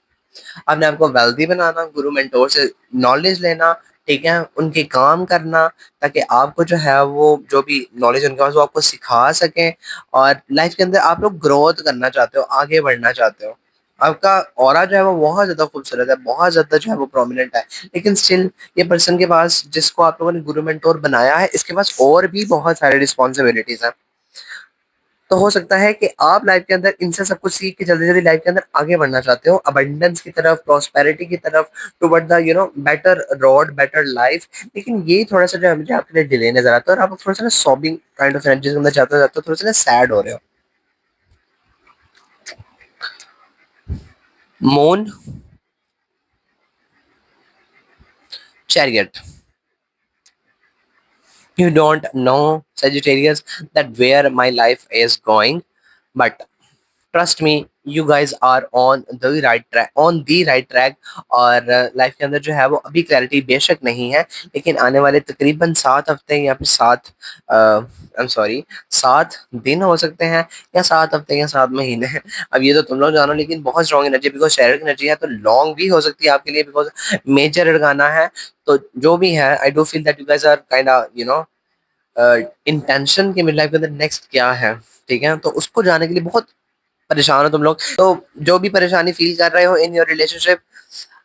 आपने आपको वेल्दी बनाना, गुरु मेंटोर से नॉलेज लेना, ठीक है, उनके काम करना, ताकि आपको जो है वो जो भी नॉलेज उनके पास वो आपको सिखा सकें, और लाइफ के अंदर आप लोग ग्रोथ करना चाहते हो, आगे बढ़ना चाहते हो। आपका ऑरा जो है वो बहुत ज्यादा खूबसूरत है, बहुत ज्यादा जो है वो प्रोमिनेंट है, लेकिन स्टिल ये पर्सन के पास, जिसको आप लोगों ने गुरु मेंटोर बनाया है, इसके पास और भी बहुत सारी रिस्पॉन्सिबिलिटीज हैं। तो हो सकता है कि आप लाइफ के अंदर इनसे सब कुछ सीख के जल्दी जल्दी लाइफ के अंदर आगे बढ़ना चाहते हो, अबंडेंस की तरफ, प्रॉस्पेरिटी की तरफ, toward the better road, better life. लेकिन ये थोड़ा सा जो है मुझे आपके लिए डिले नजर आता है, और आप थोड़ा सा ना सॉबिंग काइंड ऑफ एनर्जी के अंदर जाते जाते हो, थोड़ा सा ना सैड हो रहे हो। Moon, chariot. You don't know, Sagittarius, that where my life is going, but trust me, you guys are on the right track. और लाइफ के अंदर जो है वो अभी क्लैरिटी बेशक नहीं है, लेकिन आने वाले तकरीबन 7 हफ्ते या फिर 7 दिन हो सकते हैं, या 7 हफ्ते या 7 महीने। अब ये तो तुम लोग जानो, लेकिन बहुत स्ट्रॉन्ग एनर्जी, बिकॉज शेयर की एनर्जी है तो लॉन्ग भी हो सकती है आपके लिए, बिकॉज मेजर अड़गाना है। तो जो भी है, I do feel that you guys are kind of intention कि मेरी लाइफ के अंदर नेक्स्ट क्या है। ठीक है, तो उसको जाने के लिए बहुत परेशान हो तुम लोग। तो जो भी परेशानी फील कर रहे हो इन योर रिलेशनशिप,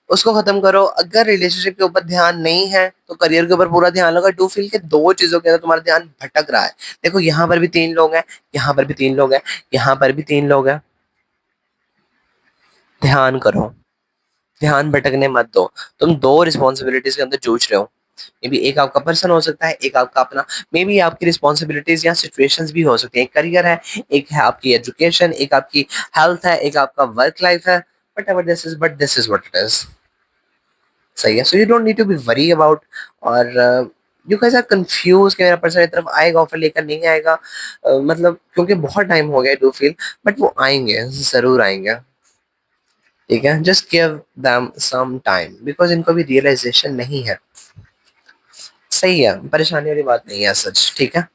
उसको खत्म करो। अगर रिलेशनशिप के ऊपर ध्यान नहीं है तो करियर के ऊपर पूरा ध्यान लगा। डू फील के दो चीजों के अंदर तुम्हारा ध्यान भटक रहा है। देखो, यहाँ पर भी 3 लोग हैं, यहाँ पर भी 3 लोग हैं, यहाँ पर भी 3 लोग हैं। ध्यान करो, ध्यान भटकने मत दो। तुम दो रिस्पॉन्सिबिलिटीज के अंदर जूझ रहे हो। मे बी एक आपका पर्सन हो सकता है, एक आपका अपना। मे बी आपकी रिस्पॉन्सिबिलिटीज या सिचुएशंस भी हो सकती है। एक करियर है, एक है आपकी एजुकेशन, एक आपकी हेल्थ है, एक आपका वर्क लाइफ है। But ever this is, but this is what it is. सही है, so you don't need to be worry about. और यू गाइस आर कंफ्यूज कि मेरा पर्सन इस तरफ आएगा, ऑफर लेकर नहीं आएगा। मतलब क्योंकि बहुत टाइम हो गया, डू फील। बट वो आएंगे, जरूर आएंगे। ठीक है, just give them some time, because इनको भी रियलाइजेशन नहीं है। सही है, परेशानी वाली बात नहीं है सच। ठीक है,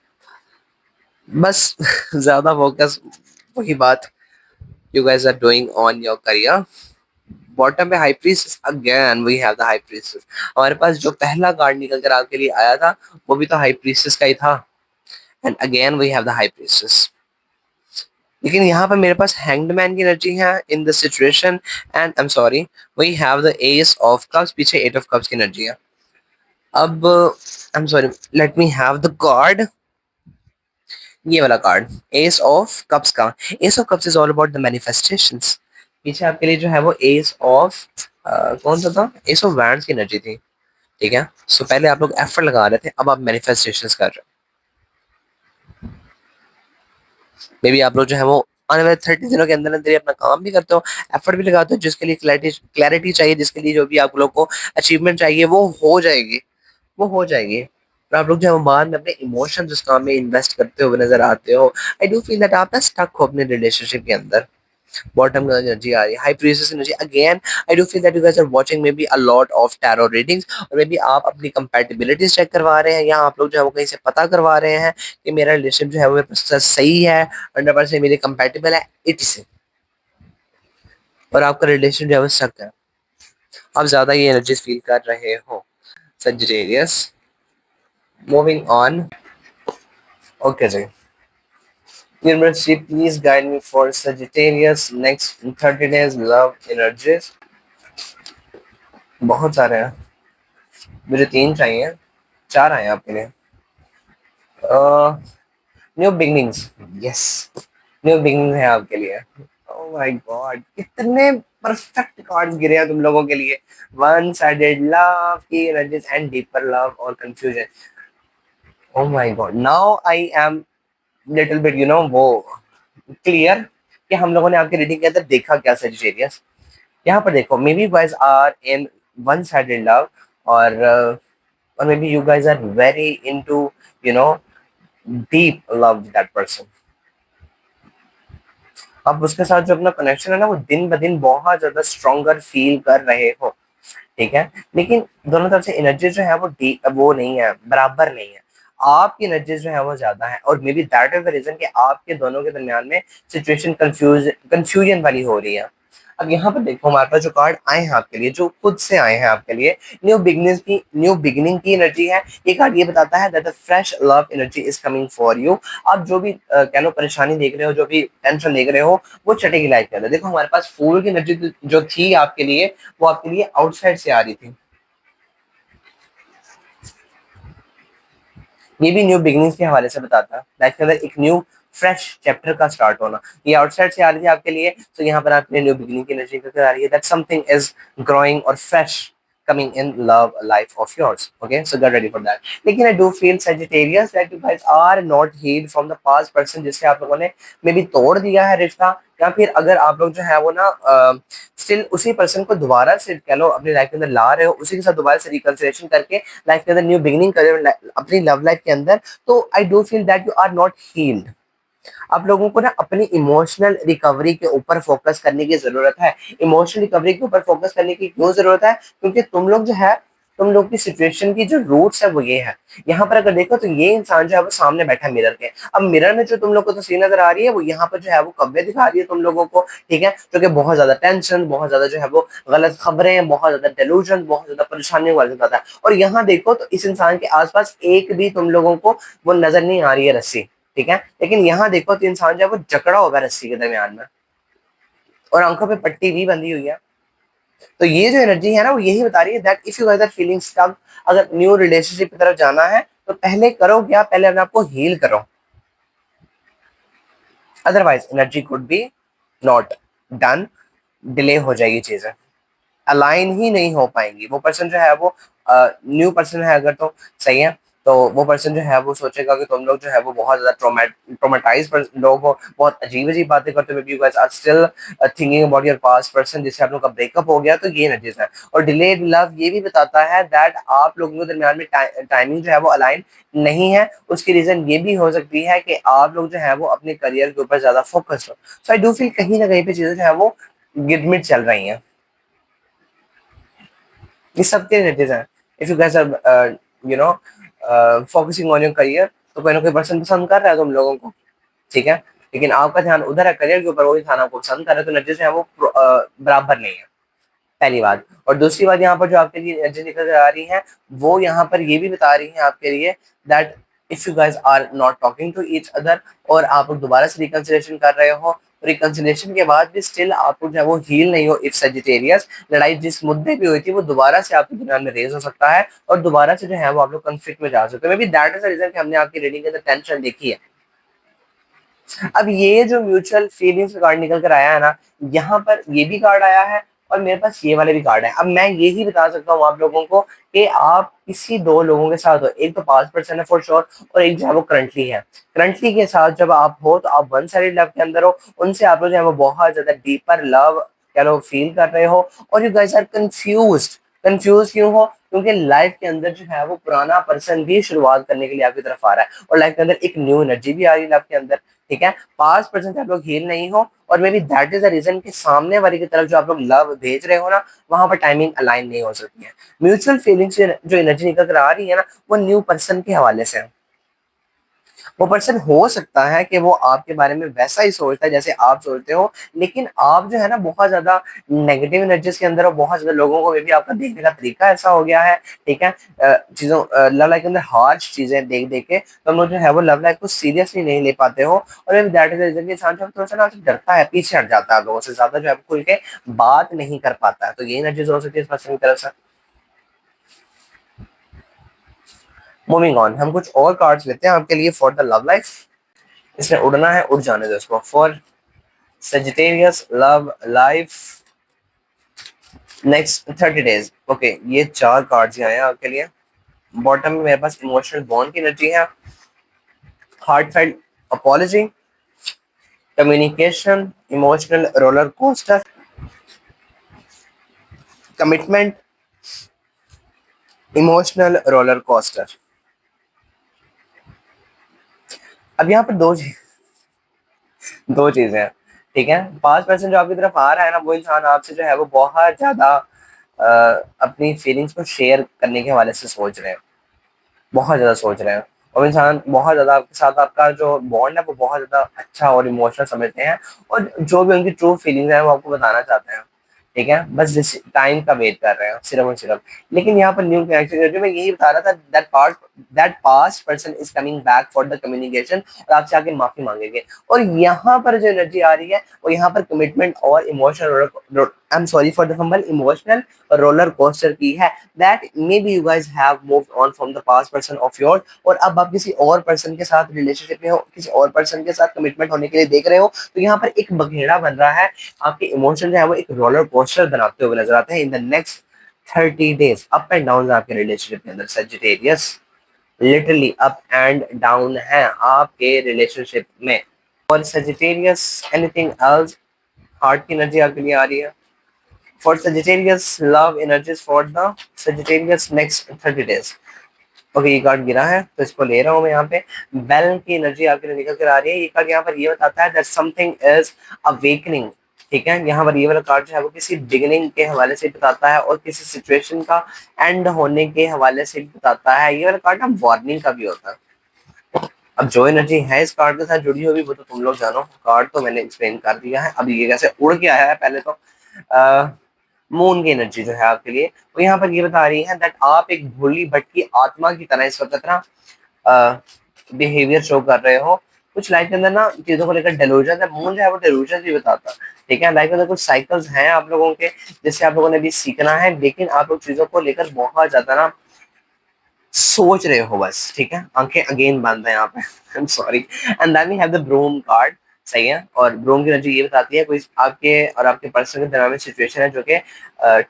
बस ज्यादा फोकस, वही बात, you guys are doing on your career. Bottom पे high priest, again we have the high priest. हमारे पास जो पहला कार्ड निकल कर आपके लिए आया था, वो भी तो हाई प्रीस्टेस का ही था। And again we have the high priestess. लेकिन यहाँ पर मेरे पास हैंग्ड मैन की एनर्जी है in the situation. And I am sorry, we have the ace of cups, पीछे 8 ऑफ कप्स की एनर्जी है। अब I am sorry, let me have the card, ये वाला कार्ड, एस ऑफ कप्स का। Ace of cups is all about the manifestations. पीछे आपके लिए जो है वो एस ऑफ कौन सा था, एस ऑफ वैंड्स की एनर्जी थी। ठीक है, सो पहले आप लोग एफर्ट लगा रहे थे, अब आप मैनिफेस्टेशंस कर रहे हो। मे बी आप लोग जो है वो आने वाले 30 दिनों के अंदर अंदर ही अपना काम भी करते हो, एफर्ट भी लगाते हो, जिसके लिए क्लैरिटी चाहिए, जिसके लिए जो भी आप लोग को अचीवमेंट चाहिए, वो हो जाएगी, वो हो जाएगी। और आप लोग जो है वो बाद में अपने इमोशंस उस काम में इन्वेस्ट करते हुए नजर आते हो। आई डू फील दैट आप ना स्टक हो अपने रिलेशनशिप के अंदर। बॉटम का एनर्जी आ रही है, high priestess energy again. I do feel that you guys are watching maybe a lot of tarot readings, और मे बी आप अपनी कंपैटिबिलिटीज चेक करवा रहे हैं, या आप लोग जो है वो कहीं से पता करवा रहे हैं कि मेरा रिलेशनशिप जो है वो मेरे पास सही है, 100% मेरे कंपैटिबल है 80 से, और आपका रिलेशन जो है वो सक है। आप ज्यादा ये एनर्जीज फील कर रहे हो, सजिटेरियस। Moving on. ओके जी, University, please guide me for Sagittarius next 30 days love energies। बहुत सारे हैं, मुझे 3 चाहिए, 4 आए हैं आपके लिए। New beginnings, yes, new beginning है आपके लिए। ओह माय गॉड, कितने परफेक्ट कार्ड्स गिरे हैं तुम लोगों के लिए। वन साइडेड लव की एनर्जीज एंड डीपर लव और confusion. Oh my God, now I am little bit वो क्लियर कि हम लोगों ने आपके रीडिंग के अंदर देखा क्या। सजिटेरियस, यहाँ पर देखो, maybe you guys are in one sided love, और और may be you guys are very into you know deep love with that person. अब उसके साथ जो अपना कनेक्शन है ना, वो दिन ब दिन बहुत ज्यादा स्ट्रॉन्गर फील कर रहे हो। ठीक है, लेकिन दोनों तरफ से एनर्जी जो है वो नहीं है, बराबर नहीं है। आपकी एनर्जी जो है वो ज्यादा है, और may be that is the reason कि आपके दोनों के दरमियान में सिचुएशन कंफ्यूजन वाली हो रही है। अब यहाँ पर देखो, हमारे पास जो कार्ड आए हैं आपके लिए, जो खुद से आए हैं आपके लिए, न्यू बिगनिंग की एनर्जी है। ये कार्ड ये बताता है that the fresh love energy is coming for you. आप जो भी कह लो परेशानी देख रहे हो, जो भी टेंशन देख रहे हो, वो चटेगी लाइफ के अंदर। देखो, हमारे पास फूल की एनर्जी जो थी आपके लिए, वो आपके लिए आउटसाइड से आ रही थी। ये भी न्यू बिगिनिंग्स के हवाले से बताता है, लाइफ के अंदर एक न्यू फ्रेश चैप्टर का स्टार्ट होना। ये आउटसाइड से आ रही थी आपके लिए, तो यहाँ पर आपने न्यू बिगिनिंग की एनर्जी लेकर आ रही है, दैट समथिंग इज ग्रोइंग और fresh coming in love life of yours। Okay, so get ready for that। लेकिन I do feel Sagittarius that you guys are not healed from the past person, जिससे आप लोगों ने may be तोड़ दिया है रिश्ता, या फिर अगर आप लोग जो है वो ना स्टिल उसी पर्सन को दोबारा से कह लो अपनी लाइफ के अंदर ला रहे हो, उसी के साथ दोबारा से रिकंसिलेशन करके लाइफ के अंदर न्यू बिगिनिंग कर रहे हो अपनी लव लाइफ के अंदर, तो I do feel that you are not healed. आप लोगों को ना अपनी इमोशनल रिकवरी के ऊपर फोकस करने की जरूरत है। इमोशनल रिकवरी के ऊपर फोकस करने की क्यों जरूरत है? क्योंकि तुम लोग जो है, तुम लोग की सिचुएशन की जो रूट्स है वो ये है। यहाँ पर अगर देखो तो ये इंसान जो है वो सामने बैठा है मिरर के। अब मिरर में जो तुम लोग को तस्वीर नजर आ रही है वो यहाँ पर जो है वो कव्य दिखा रही है तुम लोगों को, ठीक है, जो कि बहुत ज्यादा टेंशन, बहुत ज्यादा जो है वो गलत खबरें, बहुत ज्यादा डेलूजन, बहुत ज्यादा परेशानियों वाला दिखाता है। और यहाँ देखो तो इस इंसान के आसपास एक भी तुम लोगों को वो नजर नहीं आ रही है रस्सी, ठीक है, लेकिन यहाँ देखो तो इंसान जो है वो जकड़ा हुआ है रस्सी के दरमियान में, और आंखों पे पट्टी भी बंधी हुई है। तो ये जो एनर्जी है ना वो यही बता रही है that if you guys are feeling stuck, अगर न्यू रिलेशनशिप की तरफ जाना है तो पहले करो क्या, पहले अपने आप को हील करो। Otherwise energy could be not done, delay हो जाएगी चीजें, अलाइन ही नहीं हो पाएंगी। वो पर्सन जो है वो न्यू पर्सन है अगर तो सही है, तो वो पर्सन जो है वो सोचेगा कि तुम लोग जो है वो बहुत ज्यादा ट्रोमेटाइज लोग हो, बहुत अजीब अजीब बातें करते हो, you guys are still thinking about your past person जिससे आप लोग का ब्रेकअप हो गया, तो ये एनर्जीज है। और डिलेड लव ये भी बताता है दैट आप लोगों के दरमियान में टाइमिंग जो है वो अलाइन नहीं है। उसकी रीजन ये भी हो सकती है कि आप लोग जो है वो अपने करियर के ऊपर ज्यादा फोकस हो। सो आई डू फील कहीं ना कहीं पे चीजें जो है वो गिरमिट चल रही हैं। ये सबके रिलेटिव हैं। If you guys are you no focusing on your career, तो कोई ना कोई पर्सन पसंद कर रहा है तुम लोगों को, ठीक है, लेकिन आपका ध्यान उधर है करियर के ऊपर, वो इंसान आपको पसंद कर रहा है, तो एनर्जी जो है वो बराबर नहीं है, पहली बात। और दूसरी बात यहाँ पर जो आपके लिए एनर्जी निकल कर आ रही है वो यहाँ पर ये भी बता रही है आपके लिए that if you guys are not talking to each other, और आप लोग दोबारा से रिकंसिलेशन कर रहे हो, रिकंसिलेशन के बाद भी स्टिल आप लोग जो है वो हील नहीं हो। इफ सजिटेरियस, लड़ाई जिस मुद्दे पे हुई थी वो दोबारा से आपके दिमाग में रेज हो सकता है, और दोबारा से जो है वो आप लोग कंफ्लिक्ट में जा सकते हो। May B that is the reason कि हमने आपकी रीडिंग के अंदर टेंशन देखी है। अब ये जो म्यूचुअल फीलिंग्स का कार्ड निकल कर आया है ना, यहाँ पर ये भी कार्ड आया है और मेरे पास ये वाले भी कार्ड है। अब मैं ये ही बता सकता हूँ आप लोगों को कि आप किसी दो लोगों के साथ हो, एक तो पास्ट पर्सन है फॉर श्योर, और एक जो है वो करंटली है। करंटली के साथ जब आप हो तो आप वन साइडेड लव के अंदर हो, उनसे आप लोग जो है वो बहुत ज्यादा डीपर लव कह लो फील कर रहे हो, और you guys are confuse. Confuse क्यों हो? क्योंकि लाइफ के अंदर जो है वो पुराना पर्सन भी शुरुआत करने के लिए आपकी तरफ आ रहा है, और लाइफ के अंदर एक न्यू एनर्जी भी आ रही है लाइफ के अंदर, ठीक है। 5% आप लोग हील नहीं हो, और may be that is the reason कि सामने वाले की तरफ जो आप लोग लव भेज रहे हो ना, वहां पर टाइमिंग अलाइन नहीं हो सकती है। म्यूचुअल फीलिंग्स जो एनर्जी निकल कर आ रही है ना, वो न्यू पर्सन के हवाले से है। वो पर्सन हो सकता है कि वो आपके बारे में वैसा ही सोचता है जैसे आप सोचते हो, लेकिन आप जो है ना बहुत ज्यादा नेगेटिव एनर्जीज के अंदर हो, बहुत ज्यादा लोगों को मे बी आपका देखने का तरीका ऐसा हो गया है, ठीक है, चीजों लव लाइफ के अंदर हार्श चीजें देख देख के तो हम लोग जो है वो लव लाइफ को सीरियसली नहीं ले पाते हो, और दैट इज रीजन कि इंसान जो है थोड़ा सा ना आपसे डरता है, पीछे हट जाता है, आप लोगों से ज्यादा जो है खुल के बात नहीं कर पाता है। तो ये एनर्जीज हो सकती है इस पर्सन की तरफ से। मूविंग ऑन, हम कुछ और कार्ड्स लेते हैं आपके लिए फॉर द लव लाइफ। इसने उड़ना है, उड़ जाने दो इसको। For Sagittarius love life next 30 days। Okay, ये चार कार्ड्स आए हैं आपके लिए। बॉटम में मेरे पास इमोशनल बॉन्ड की एनर्जी है, heartfelt apology, communication, emotional roller coaster, commitment, emotional roller coaster. अब यहाँ पर दो चीजें हैं, ठीक है। 5% जो आपकी तरफ आ रहा है ना, वो इंसान आपसे जो है वो बहुत ज्यादा अपनी फीलिंग्स को शेयर करने के हवाले से सोच रहे हैं, बहुत ज्यादा सोच रहे हैं, और इंसान बहुत ज्यादा आपके साथ आपका जो बॉन्ड है वो बहुत ज्यादा अच्छा और इमोशनल समझते हैं, और जो भी उनकी ट्रू फीलिंग्स है वो आपको बताना चाहते हैं, ठीक है। बस जिस टाइम का वेट कर रहे हैं सिर्फ और सिर्फ। लेकिन यहाँ पर न्यू कनेक्शन जो मैं यही बता रहा था that past person is coming back for the communication, और आपसे आके माफी मांगेंगे। और यहाँ पर जो एनर्जी आ रही है वो यहाँ पर कमिटमेंट और emotional, I am sorry for the fumble, emotional roller coaster की है। That may be you guys have moved on from the past person of your, और अब आप किसी और पर्सन के साथ रिलेशनशिप में हो, किसी और पर्सन के साथ कमिटमेंट होने के लिए देख रहे हो, तो यहाँ पर एक बखेड़ा बन रहा है। आपके इमोशन जो है वो एक रोलर कोस्टर बनाते हुए नजर आते हैं in the next 30 days। Up and down आपके रिलेशनशिप के अंदर Sagittarius, literally up and down है आपके रिलेशनशिप में। और सजिटेरियस एनीथिंग एल्स, हार्ट की एनर्जी आपके लिए आ रही है। For Sagittarius, love energies for the Sagittarius next 30 days। Okay, ये कार्ड गिरा है तो इसको ले रहा हूँ मैं यहाँ पे। बेल की एनर्जी आपके लिए निकल कर आ रही है। ये कार्ड यहाँ पर ये बताता है दैट समथिंग इज अवेकनिंग। ठीक है, यहाँ पर ये वाला कार्ड जो है वो किसी बिगिनिंग के हवाले से बताता है और किसी सिचुएशन का एंड होने के हवाले से बताता है। ये वाला कार्ड ना वार्निंग का भी होता है। अब जो एनर्जी है इस कार्ड के साथ जुड़ी हुई वो तो तुम लोग जानो, कार्ड तो मैंने एक्सप्लेन कर दिया है। अब ये कैसे उड़ के आया है, पहले तो मून की एनर्जी जो है आपके लिए वो यहाँ पर ये बता रही है दैट आप एक भोली भटकी आत्मा की तरह इस वक्त ना बिहेवियर शो कर रहे हो। कुछ लाइफ के अंदर ना चीजों को लेकर डेलूजन है, मून जो है वो डेलूजन भी बताता है। ठीक है, लाइफ के अंदर कुछ साइकिल्स हैं आप लोगों के जिससे आप लोगों ने भी सीखना है, लेकिन आप लोग चीजों को लेकर बहुत ज्यादा ना सोच रहे हो बस। ठीक है, आंखें अगेन बंद है यहाँ पे। I am sorry. And then we have the broom card. सही है, और ब्रूम की एनर्जी ये बताती है कोई आपके और आपके पर्सन के दरमियान में सिचुएशन है जो कि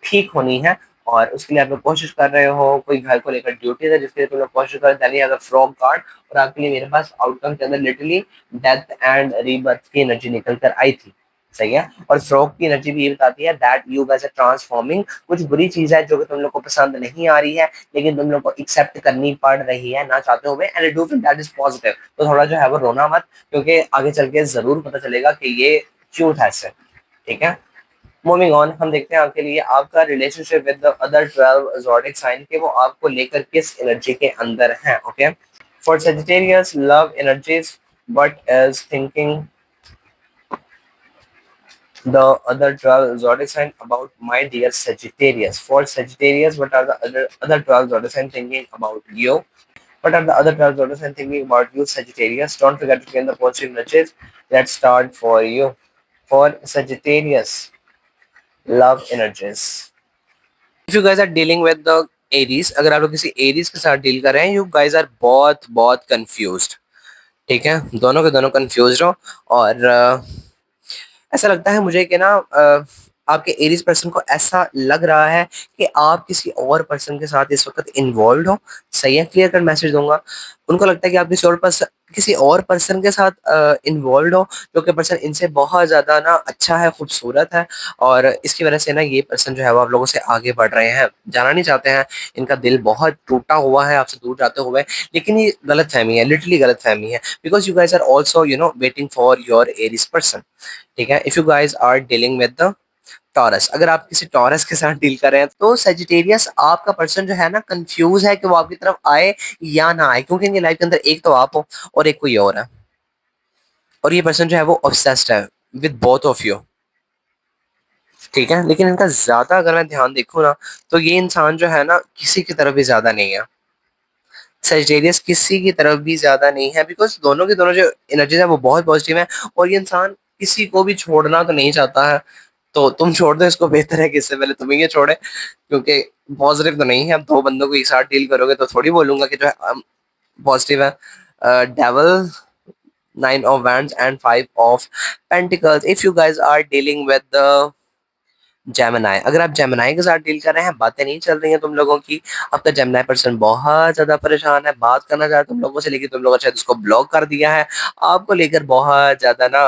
ठीक होनी है और उसके लिए आप लोग कोशिश कर रहे हो। कोई घर को लेकर ड्यूटी है जिसके लिए तुम लोग कोशिश कर रहे हो। फ्रॉग कार्ड, और आपके लिए मेरे पास आउटकम के अंदर लिटरली डेथ एंड रीबर्थ की एनर्जी निकल कर आई थी। सही है, और फ्रॉग की एनर्जी भी ये बताती है that you guys are transforming. कुछ बुरी चीज है जो कि तुम लोग को पसंद नहीं आ रही है लेकिन तुम लोग को एक्सेप्ट करनी पड़ रही है ना चाहते हुए, and I do think that is positive. तो थोड़ा जो है वो रोना मत, क्योंकि आगे चल के जरूर पता चलेगा कि ये क्यों था ऐसे। ठीक है, मूविंग ऑन, हम देखते हैं आपके लिए आपका relationship with the other 12 zodiac sign के वो आपको लेकर किस एनर्जी के अंदर है। Okay, for Sagittarius love energies, what is thinking the other 12 zodiac sign about my dear Sagittarius? For Sagittarius, what are the other 12 zodiac sign thinking about you? What are the other 12 zodiac sign thinking about you, Sagittarius? Don't forget to claim the positive messages. Let's start for you. For Sagittarius, love energies. If you guys are dealing with the Aries, अगर आप लोग किसी Aries के साथ deal कर रहे हैं, you guys are बहुत बहुत confused. ठीक है, दोनों के दोनों confused हो, और ऐसा लगता है मुझे कि ना आपके एरीज पर्सन को ऐसा लग रहा है कि आप किसी और पर्सन के साथ इस वक्त इन्वॉल्व हो। सही है, क्लियर कट मैसेज दूंगा। उनको लगता है कि आप किसी और पर्सन के साथ इन्वॉल्व हो, जो कि पर्सन इनसे बहुत ज्यादा ना अच्छा है, खूबसूरत है, और इसकी वजह से ना ये पर्सन जो है वो आप लोगों से आगे बढ़ रहे हैं, जाना नहीं चाहते हैं। इनका दिल बहुत टूटा हुआ है आपसे दूर जाते हुए, लेकिन ये गलत फहमी है, लिटरली गलत फहमी है, because you guys are also waiting for your Aries person. ठीक है, if you guys are dealing with the Taurus, अगर आप किसी टॉरस के साथ डील कर रहे हैं तो सेजिटेरियस आपका पर्सन जो है ना कंफ्यूज है कि वो आपकी तरफ आए या ना आए, क्योंकि इनकी लाइफ के अंदर एक तो आप हो और एक कोई और है, और ये पर्सन जो है वो ऑब्सेस्ड है विद बोथ ऑफ यू। ठीक है, लेकिन इनका ज्यादा अगर मैं ध्यान देखूँ ना तो ये इंसान जो है ना किसी की तरफ भी ज्यादा नहीं है। सेजिटेरियस किसी की तरफ भी ज्यादा नहीं है, बिकॉज दोनों की दोनों जो एनर्जीज है वो बहुत पॉजिटिव है, और ये इंसान किसी को भी छोड़ना तो नहीं चाहता है। तो तुम छोड़ दो इसको, बेहतर है कि इससे पहले तुम ही ये छोड़े, क्योंकि पॉजिटिव तो नहीं है। अब दो बंदों को एक साथ डील करोगे तो थोड़ी बोलूंगा कि जो है पॉजिटिव है। Devil, nine of wands and five of pentacles. If you guys are dealing with the Gemini, अगर आप जेमिनाई के साथ डील कर रहे हैं, बातें नहीं चल रही हैं तुम लोगों की, आपका जेमिनाई पर्सन बहुत ज्यादा परेशान है, बात करना चाहता है तुम लोगों से, लेकिन तुम लोगों ने शायद उसको ब्लॉक कर दिया है। आपको लेकर बहुत ज्यादा ना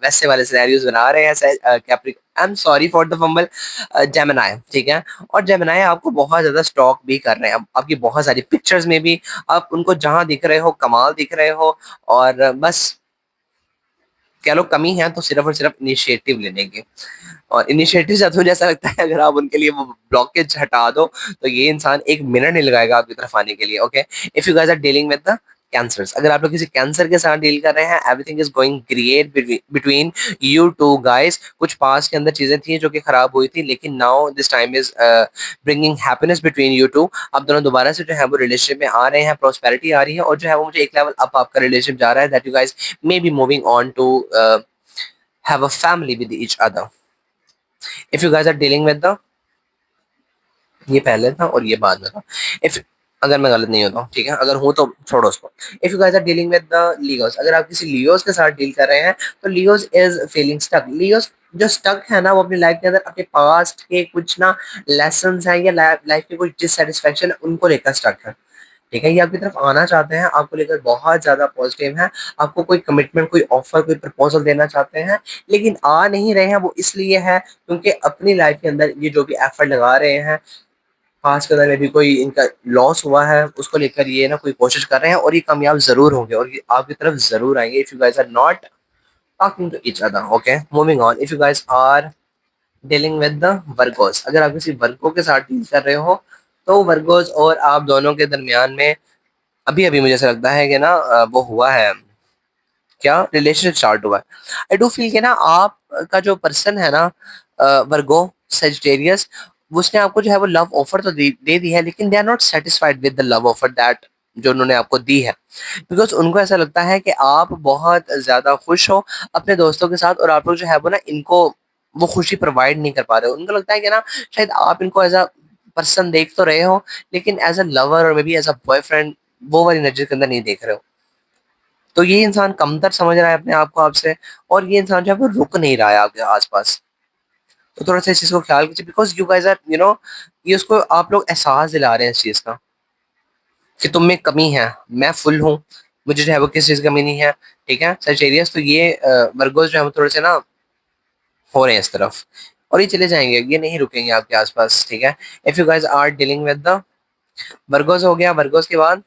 वैसे वाले सिनेरियोज बना रहे हैं कैप्रिक, आई am sorry for the fumble, Gemini. ठीक है, और जेमिनाई आपको बहुत ज्यादा स्टॉक भी कर रहे हैं, आपकी बहुत सारी पिक्चर्स में भी आप उनको जहां दिख रहे हो कमाल दिख रहे हो, और बस कह लो कमी है तो सिर्फ और सिर्फ इनिशिएटिव लेने की। और इनिशिएटिव से मुझे ऐसा लगता है अगर आप उनके लिए वो ब्लॉकेज हटा दो तो ये इंसान एक मिनट नहीं लगाएगा आपकी तरफ आने के लिए। Okay, if you guys are dealing with the Cancers, अगर आप लोग किसी कैंसर के साथ डील कर रहे हैं, everything is going great between you two guys. कुछ पास के अंदर चीजें थी जो कि खराब हुई थी, लेकिन now this time is bringing happiness between you two. आप दोनों दोबारा से जो है वो रिलेशनशिप में आ रहे हैं, प्रोस्पेरिटी आ रही है, और जो है वो मुझे एक लेवल अप आपका रिलेशनशिप जा रहा है, that you guys may be moving on to have a family with each other. If you guys are dealing with the, ये पहले था और ये बाद में था, if अगर मैं गलत नहीं होता हूँ, ठीक है, अगर हूँ तो छोड़ो उसको। If you guys are dealing with the Leos, अगर आप किसी लियोस के साथ डील कर रहे हैं तो Leos is feeling stuck. Leos जो स्टक है ना वो अपनी लाइफ के अंदर अपने पास्ट के कुछ ना लेसन हैं या लाइफ के कुछ डिससेटिस्फेक्शन उनको लेकर स्टक है। ठीक है, ये आपकी तरफ आना चाहते हैं, आपको लेकर बहुत ज्यादा पॉजिटिव है, आपको कोई कमिटमेंट, कोई ऑफर, कोई प्रपोजल देना चाहते हैं, लेकिन आ नहीं रहे हैं। वो इसलिए है क्योंकि अपनी लाइफ के अंदर ये जो भी एफर्ट लगा रहे हैं पास के में भी कोई इनका लॉस हुआ है उसको लेकर ये ना कोई कोशिश कर रहे हैं और ये कामयाब जरूर होंगे और ये आपकी तरफ जरूर आएंगे if you guys are not talking to each other. Okay, moving on. If you guys are dealing with the Virgos, अगर आप किसी वर्गो के साथ डील कर रहे हो तो वर्गोस और आप दोनों के दरमियान में अभी अभी मुझे ऐसा लगता है कि ना वो हुआ है, क्या रिलेशनशिप स्टार्ट हुआ है। आई डू फील कि ना आप का जो पर्सन है ना वर्गो सेजिटेरियस, उसने आपको जो है वो लव ऑफर तो दे दी है, लेकिन they are not satisfied with the love offer that जो उन्होंने आपको दी है। बिकॉज उनको ऐसा लगता है कि आप बहुत ज्यादा खुश हो अपने दोस्तों के साथ और आप लोग जो है वो ना इनको वो खुशी प्रोवाइड नहीं कर पा रहे हो। उनको लगता है कि ना शायद आप इनको एज अ पर्सन देख तो रहे हो लेकिन एज अ लवर और मे बी एज अ बॉयफ्रेंड वो वाली नजर के अंदर नहीं देख रहे हो। तो ये इंसान कमतर समझ रहा है अपने आप को आपसे और ये इंसान जो है वो रुक नहीं रहा है आपके आसपास। तो थोड़ा सा इस चीज को ख्याल कीजिए बिकॉज यू गाइस आर ये उसको आप लोग एहसास दिला रहे हैं इस चीज का कि तुम में कमी है, मैं फुल हूँ, मुझे जो है वो किस चीज की कमी नहीं है। ठीक है सजिटेरियस, तो ये वर्गोस जो है वो थोड़े से ना हो रहे हैं इस तरफ और ये चले जाएंगे, ये नहीं रुकेंगे आपके आसपास। ठीक है, if you guys are dealing with the Virgos, हो गया वर्गोस के बाद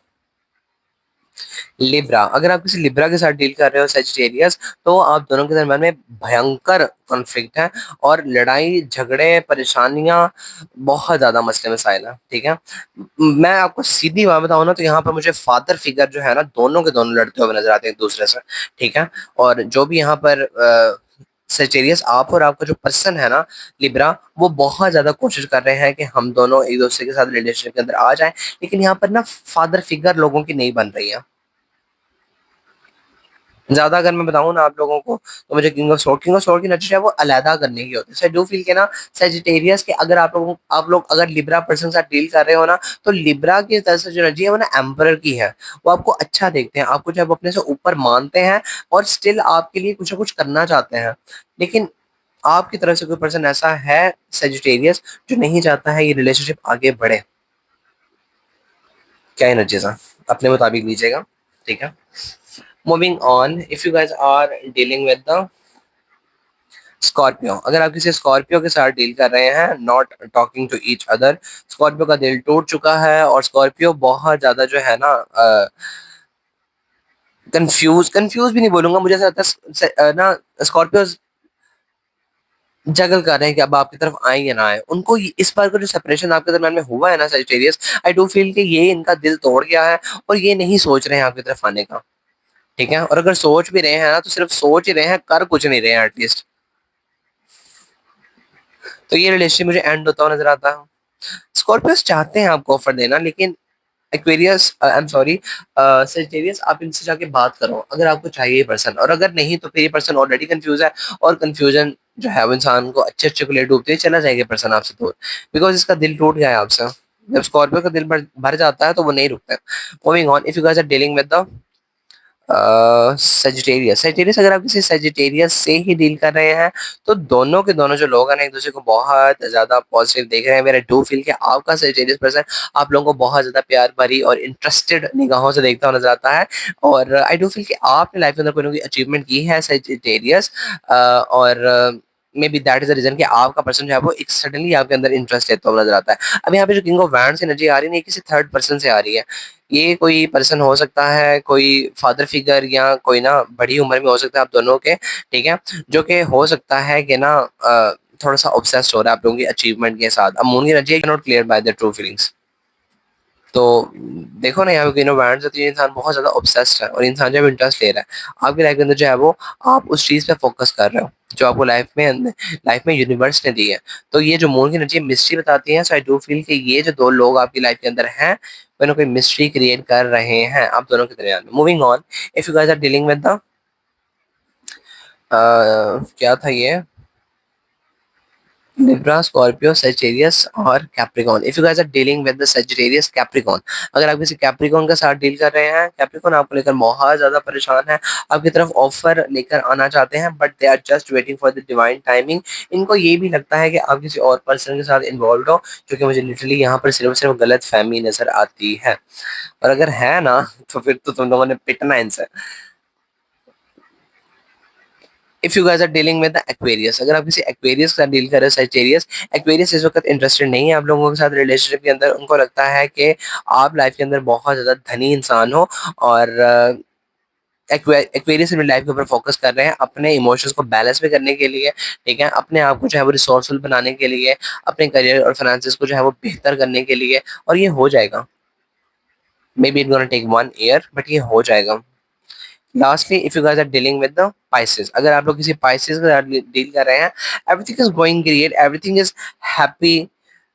लिब्रा। अगर आप किसी लिब्रा के साथ डील कर रहे हो सेजिटेरियस, तो आप दोनों के दरम्यान में भयंकर कॉन्फ्लिक्ट है और लड़ाई झगड़े परेशानियां बहुत ज्यादा मसले मसाइल है। ठीक है, मैं आपको सीधी बात बताऊं ना तो यहाँ पर मुझे फादर फिगर जो है ना दोनों के दोनों लड़ते हुए नजर आते हैं एक दूसरे से। ठीक है, और जो भी यहाँ पर सेजिटेरियस आप और आपका जो पर्सन है ना लिब्रा, वो बहुत ज्यादा कोशिश कर रहे हैं कि हम दोनों एक दूसरे के साथ रिलेशनशिप के अंदर आ जाएं, लेकिन यहाँ पर ना फादर फिगर लोगों की नहीं बन रही है ज्यादा। अगर मैं बताऊं ना आप लोगों को तो मुझे किंग ऑफ स्वॉर्ड की नजर है वो अलहदा करने की होती है। डू फील के ना सेजिटेरियस के अगर आप लोग अगर लिब्रा पर्सन के साथ डील कर रहे हो ना तो लिब्रा की तरफ से जो एनर्जी है वो ना एम्परर की है। वो आपको अच्छा देखते हैं, आपको जो है वो अपने से ऊपर मानते हैं और स्टिल आपके लिए कुछ ना कुछ करना चाहते हैं। लेकिन आपकी तरफ से कोई पर्सन ऐसा है सेजिटेरियस जो नहीं चाहता है ये रिलेशनशिप आगे बढ़े। क्या एनर्जीज है अपने मुताबिक लीजिएगा। ठीक है, moving on. If you guys are dealing with the Scorpio, अगर आप किसी स्कॉर्पियो के साथ डील कर रहे हैं not talking to each other, Scorpio का दिल टूट चुका है और स्कॉर्पियो बहुत ज्यादा जो है ना कंफ्यूज कंफ्यूज भी नहीं बोलूंगा, मुझे ऐसा लगता है ना स्कॉर्पियो जगल कर रहे हैं कि अब आपकी तरफ आए या ना आए। उनको इस बार का जो सेपरेशन आपके दरम्यान में हुआ है ना सेजिटेरियस, आई डू फील कि ये इनका दिल तोड़ गया है और ये नहीं सोच रहे हैं आपकी तरफ आने का। ठीक है, और अगर सोच भी रहे हैं ना तो सिर्फ सोच ही रहे हैं, कर कुछ नहीं रहे हैं एटलीस्ट। तो ये रिलेशनशिप मुझे एंड होता हुआ नजर आता है। स्कॉर्पियोस चाहते हैं आपको ऑफर देना लेकिन Aquarius I am sorry Sagittarius आप इनसे जाके बात करो अगर आपको चाहिए पर्सन, और अगर नहीं तो फिर ये पर्सन ऑलरेडी कंफ्यूज है और कंफ्यूजन जो है वो इंसान को अच्छे अच्छे को ले डूबते ही चला जाएगा पर्सन आपसे दूर, बिकॉज इसका दिल टूट गया है आपसे। जब स्कॉर्पियो का दिल भर जाता है तो वो नहीं रुकता है। Moving on. If you guys are dealing with the Sagittarius, Sagittarius अगर आप किसी सेजिटेरियस से ही डील कर रहे हैं तो दोनों के दोनों जो लोग हैं ना एक दूसरे को बहुत ज्यादा पॉजिटिव देख रहे हैं। मेरा डू फील कि आपका सेजिटेरियस पर्सन आप लोगों को बहुत ज्यादा प्यार भरी और इंटरेस्टेड निगाहों से देखता हुआ नजर आता है और आई डू फील कि आपने लाइफ के अंदर कोई ना कोई अचीवमेंट की है सेजिटेरियस और may be that is the reason कि आपका पर्सन जो है वो एक सडनली आपके अंदर इंटरेस्ट लेता हुआ नजर आता है। अब यहाँ पे जो किंग ऑफ वैंड्स की एनर्जी आ रही है किसी थर्ड पर्सन से आ रही है। ये कोई पर्सन हो सकता है, कोई फादर फिगर या कोई ना बड़ी उम्र में हो सकता है आप दोनों के। ठीक है, जो कि हो सकता है कि ना थोड़ा सा ऑब्सेस्ड हो रहा है आप लोगों की अचीवमेंट के साथ। अब मून की energy not clear by the true feelings. तो देखो ना यहाँ पे बैंड होती है, इंसान बहुत ज्यादा ऑब्सेस्ड है और इंसान जब इंटरेस्ट ले रहा है आपकी लाइफ के अंदर जो है वो आप उस चीज पे फोकस कर रहे हो जो आपको लाइफ में यूनिवर्स ने दी है। तो ये जो मून की एनर्जी मिस्ट्री बताती है, सो आई डू फील कि ये जो दो लोग आपकी लाइफ के अंदर हैं कोई ना कोई मिस्ट्री क्रिएट कर रहे हैं आप दोनों के दरमियान में। Moving on. If you guys are dealing with the क्या था ये लिब्रा, स्कॉर्पियो, सेजिटेरियस और Capricorn. If you guys are dealing with the Sagittarius Capricorn, अगर आप किसी कैप्रिकॉन के साथ डील कर रहे हैं, कैप्रिकॉन आपको लेकर बहुत ज्यादा परेशान है, आपकी तरफ ऑफर लेकर आना चाहते हैं but they are just waiting for the divine timing. इनको ये भी लगता है कि आप किसी और पर्सन के साथ इन्वॉल्व हो, जो कि मुझे लिटरली यहाँ पर सिर्फ सिर्फ गलत फहमी नजर आती है। और अगर है ना तो फिर तो तुम लोगों ने पिटना है इनसे। If you guys are dealing with the Aquarius, अगर आप किसी एक्वेरियस के साथ डील कर रहे हो, सजिटेरियस, एक्वेरियस इस वक्त इंटरेस्टेड नहीं है आप लोगों के साथ रिलेशनशिप के अंदर, उनको लगता है कि आप लाइफ के अंदर बहुत ज्यादा धनी इंसान हो, और एक्वेरियस अपनी लाइफ के ऊपर फोकस कर रहे हैं अपने इमोशंस को बैलेंस में करने के लिए, ठीक है, अपने आप को जो है वो रिसोर्सफुल बनाने के लिए, अपने करियर और फाइनेंसेस को जो है वो बेहतर करने के लिए, और ये हो जाएगा। May be it gonna take 1 year, but ये हो जाएगा। Lastly if you guys are dealing with the Pisces, अगर आप लोग किसी पाइसेस के साथ डील कर रहे हैं, everything is going great, everything is happy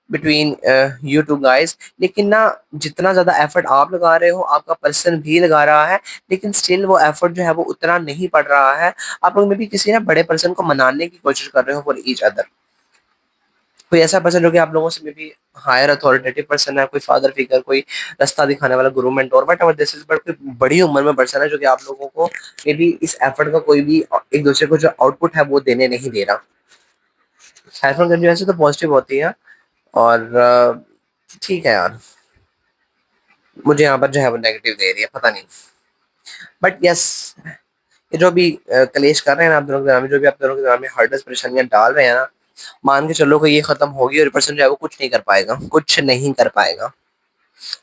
between you two guys, लेकिन ना जितना ज्यादा एफर्ट आप लगा रहे हो आपका पर्सन भी लगा रहा है, लेकिन स्टिल वो एफर्ट जो है वो उतना नहीं पड़ रहा है। आप लोग में भी किसी ना बड़े पर्सन को मनाने की कोशिश कर रहे हो फॉर ईच अदर, कोई ऐसा पर्सन जो कि आप लोगों से may be higher authoritative person है, कोई फादर फिगर, कोई रास्ता दिखाने वाला गुरु mentor, whatever this is, but कोई बड़ी उम्र में पर्सन है जो कि आप लोगों को मे बी इस एफर्ट का कोई भी एक दूसरे को जो आउटपुट है वो देने नहीं दे रहा। हैफन करनी वैसे तो पॉजिटिव होती है, और ठीक है यार, मुझे यहाँ पर जो है वो नेगेटिव दे रही है, पता नहीं, बट यस, ये जो भी कलेश कर रहे हैं ना आप दोनों के दरमियान, जो भी आप दोनों के दरमियान हर्डस परेशानियां डाल रहे हैं ना, मान के चलो कि ये खत्म होगी और पर्सन जो है वो कुछ नहीं कर पाएगा, कुछ नहीं कर पाएगा।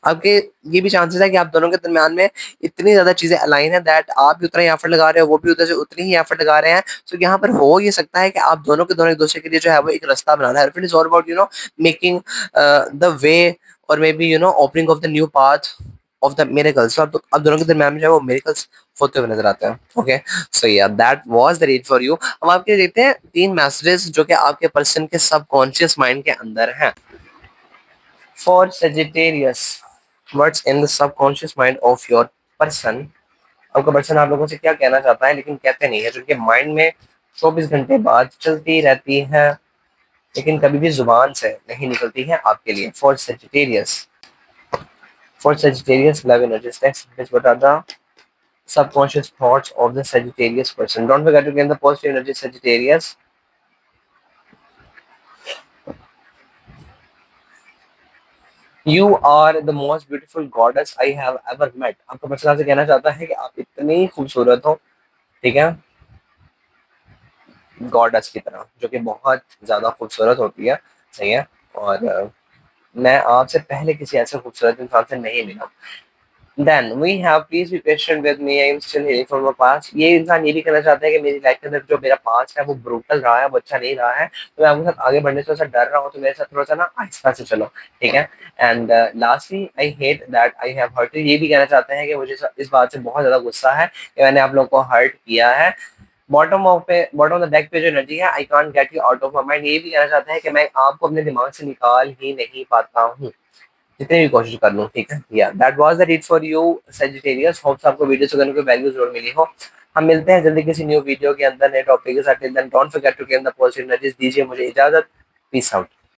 आपके ये भी चांसेस है कि आप दोनों के दरमियान में इतनी ज्यादा चीजें अलाइन है दैट आप भी उतना ही एफर्ट लगा रहे हो, वो भी उधर से उतनी ही एफर्ट लगा रहे हैं, तो यहाँ पर हो ये सकता है कि आप दोनों के दोनों एक दूसरे के लिए जो है वो एक रास्ता बनाना है, it is all about making the way, और मे be opening of the new path of the miracles. तो आप दोनों के दरमियान में जो है वो मिरेकल्स होते हुए नजर आते हैं। ओके, सो या that was the read for you. अब आपके देखते हैं 3 मैसेजेस जो कि आपके पर्सन के सबकॉन्शियस माइंड के अंदर हैं। For Sagittarius, what's in the subconscious mind of your person. आपका पर्सन आप लोगों से क्या कहना चाहता है लेकिन कहते नहीं है, जो कि माइंड में 24 घंटे बाद चलती रहती है, लेकिन कभी भी जुबान से नहीं निकलती है आपके लिए। For Sagittarius, for Sagittarius love energies, next what are the subconscious thoughts of the Sagittarius person? Don't forget to gain the positive energy, Sagittarius. You are the most beautiful goddess I have ever met. आपका person आपसे कहना चाहता है कि आप इतनी खूबसूरत हो, ठीक है, गॉडेस की तरह, जो कि बहुत ज्यादा खूबसूरत होती है, सही है, और मैं आपसे पहले किसी ऐसे खूबसूरत इंसान से नहीं मिला। Then we have please be patient with me, I am still healing from my past. ये इंसान ये भी कहना चाहता है कि मेरी लाइफ के अंदर जो मेरा पास्ट है वो ब्रूटल रहा है, वो अच्छा नहीं रहा है, तो मैं आपके साथ आगे बढ़ने से थोड़ा सा डर रहा हूँ, तो मेरे साथ थोड़ा सा ना आहिस्ता से चलो, ठीक है। And lastly I hate that I have hurt you, ये भी कहना चाहते हैं कि मुझे इस बात से बहुत ज्यादा गुस्सा है कि मैंने आप लोगों को हर्ट किया है। बॉटम ऑफ द डेक पे जो एनर्जी है, I can't get you out of my mind, ये भी कहना चाहता है कि मैं आपको अपने दिमाग से निकाल ही नहीं पाता हूँ, जितनी भी कोशिश कर लूँ, ठीक है। या that was the read for you Sagittarius, hopes आपको वीडियो से कोई वैल्यू जरूर मिली हो। हम मिलते हैं जल्दी किसी न्यू वीडियो के अंदर नए टॉपिक के साथ। Till then don't forget to get the positive energies. दीजिए मुझे इजाजत, पीस आउट।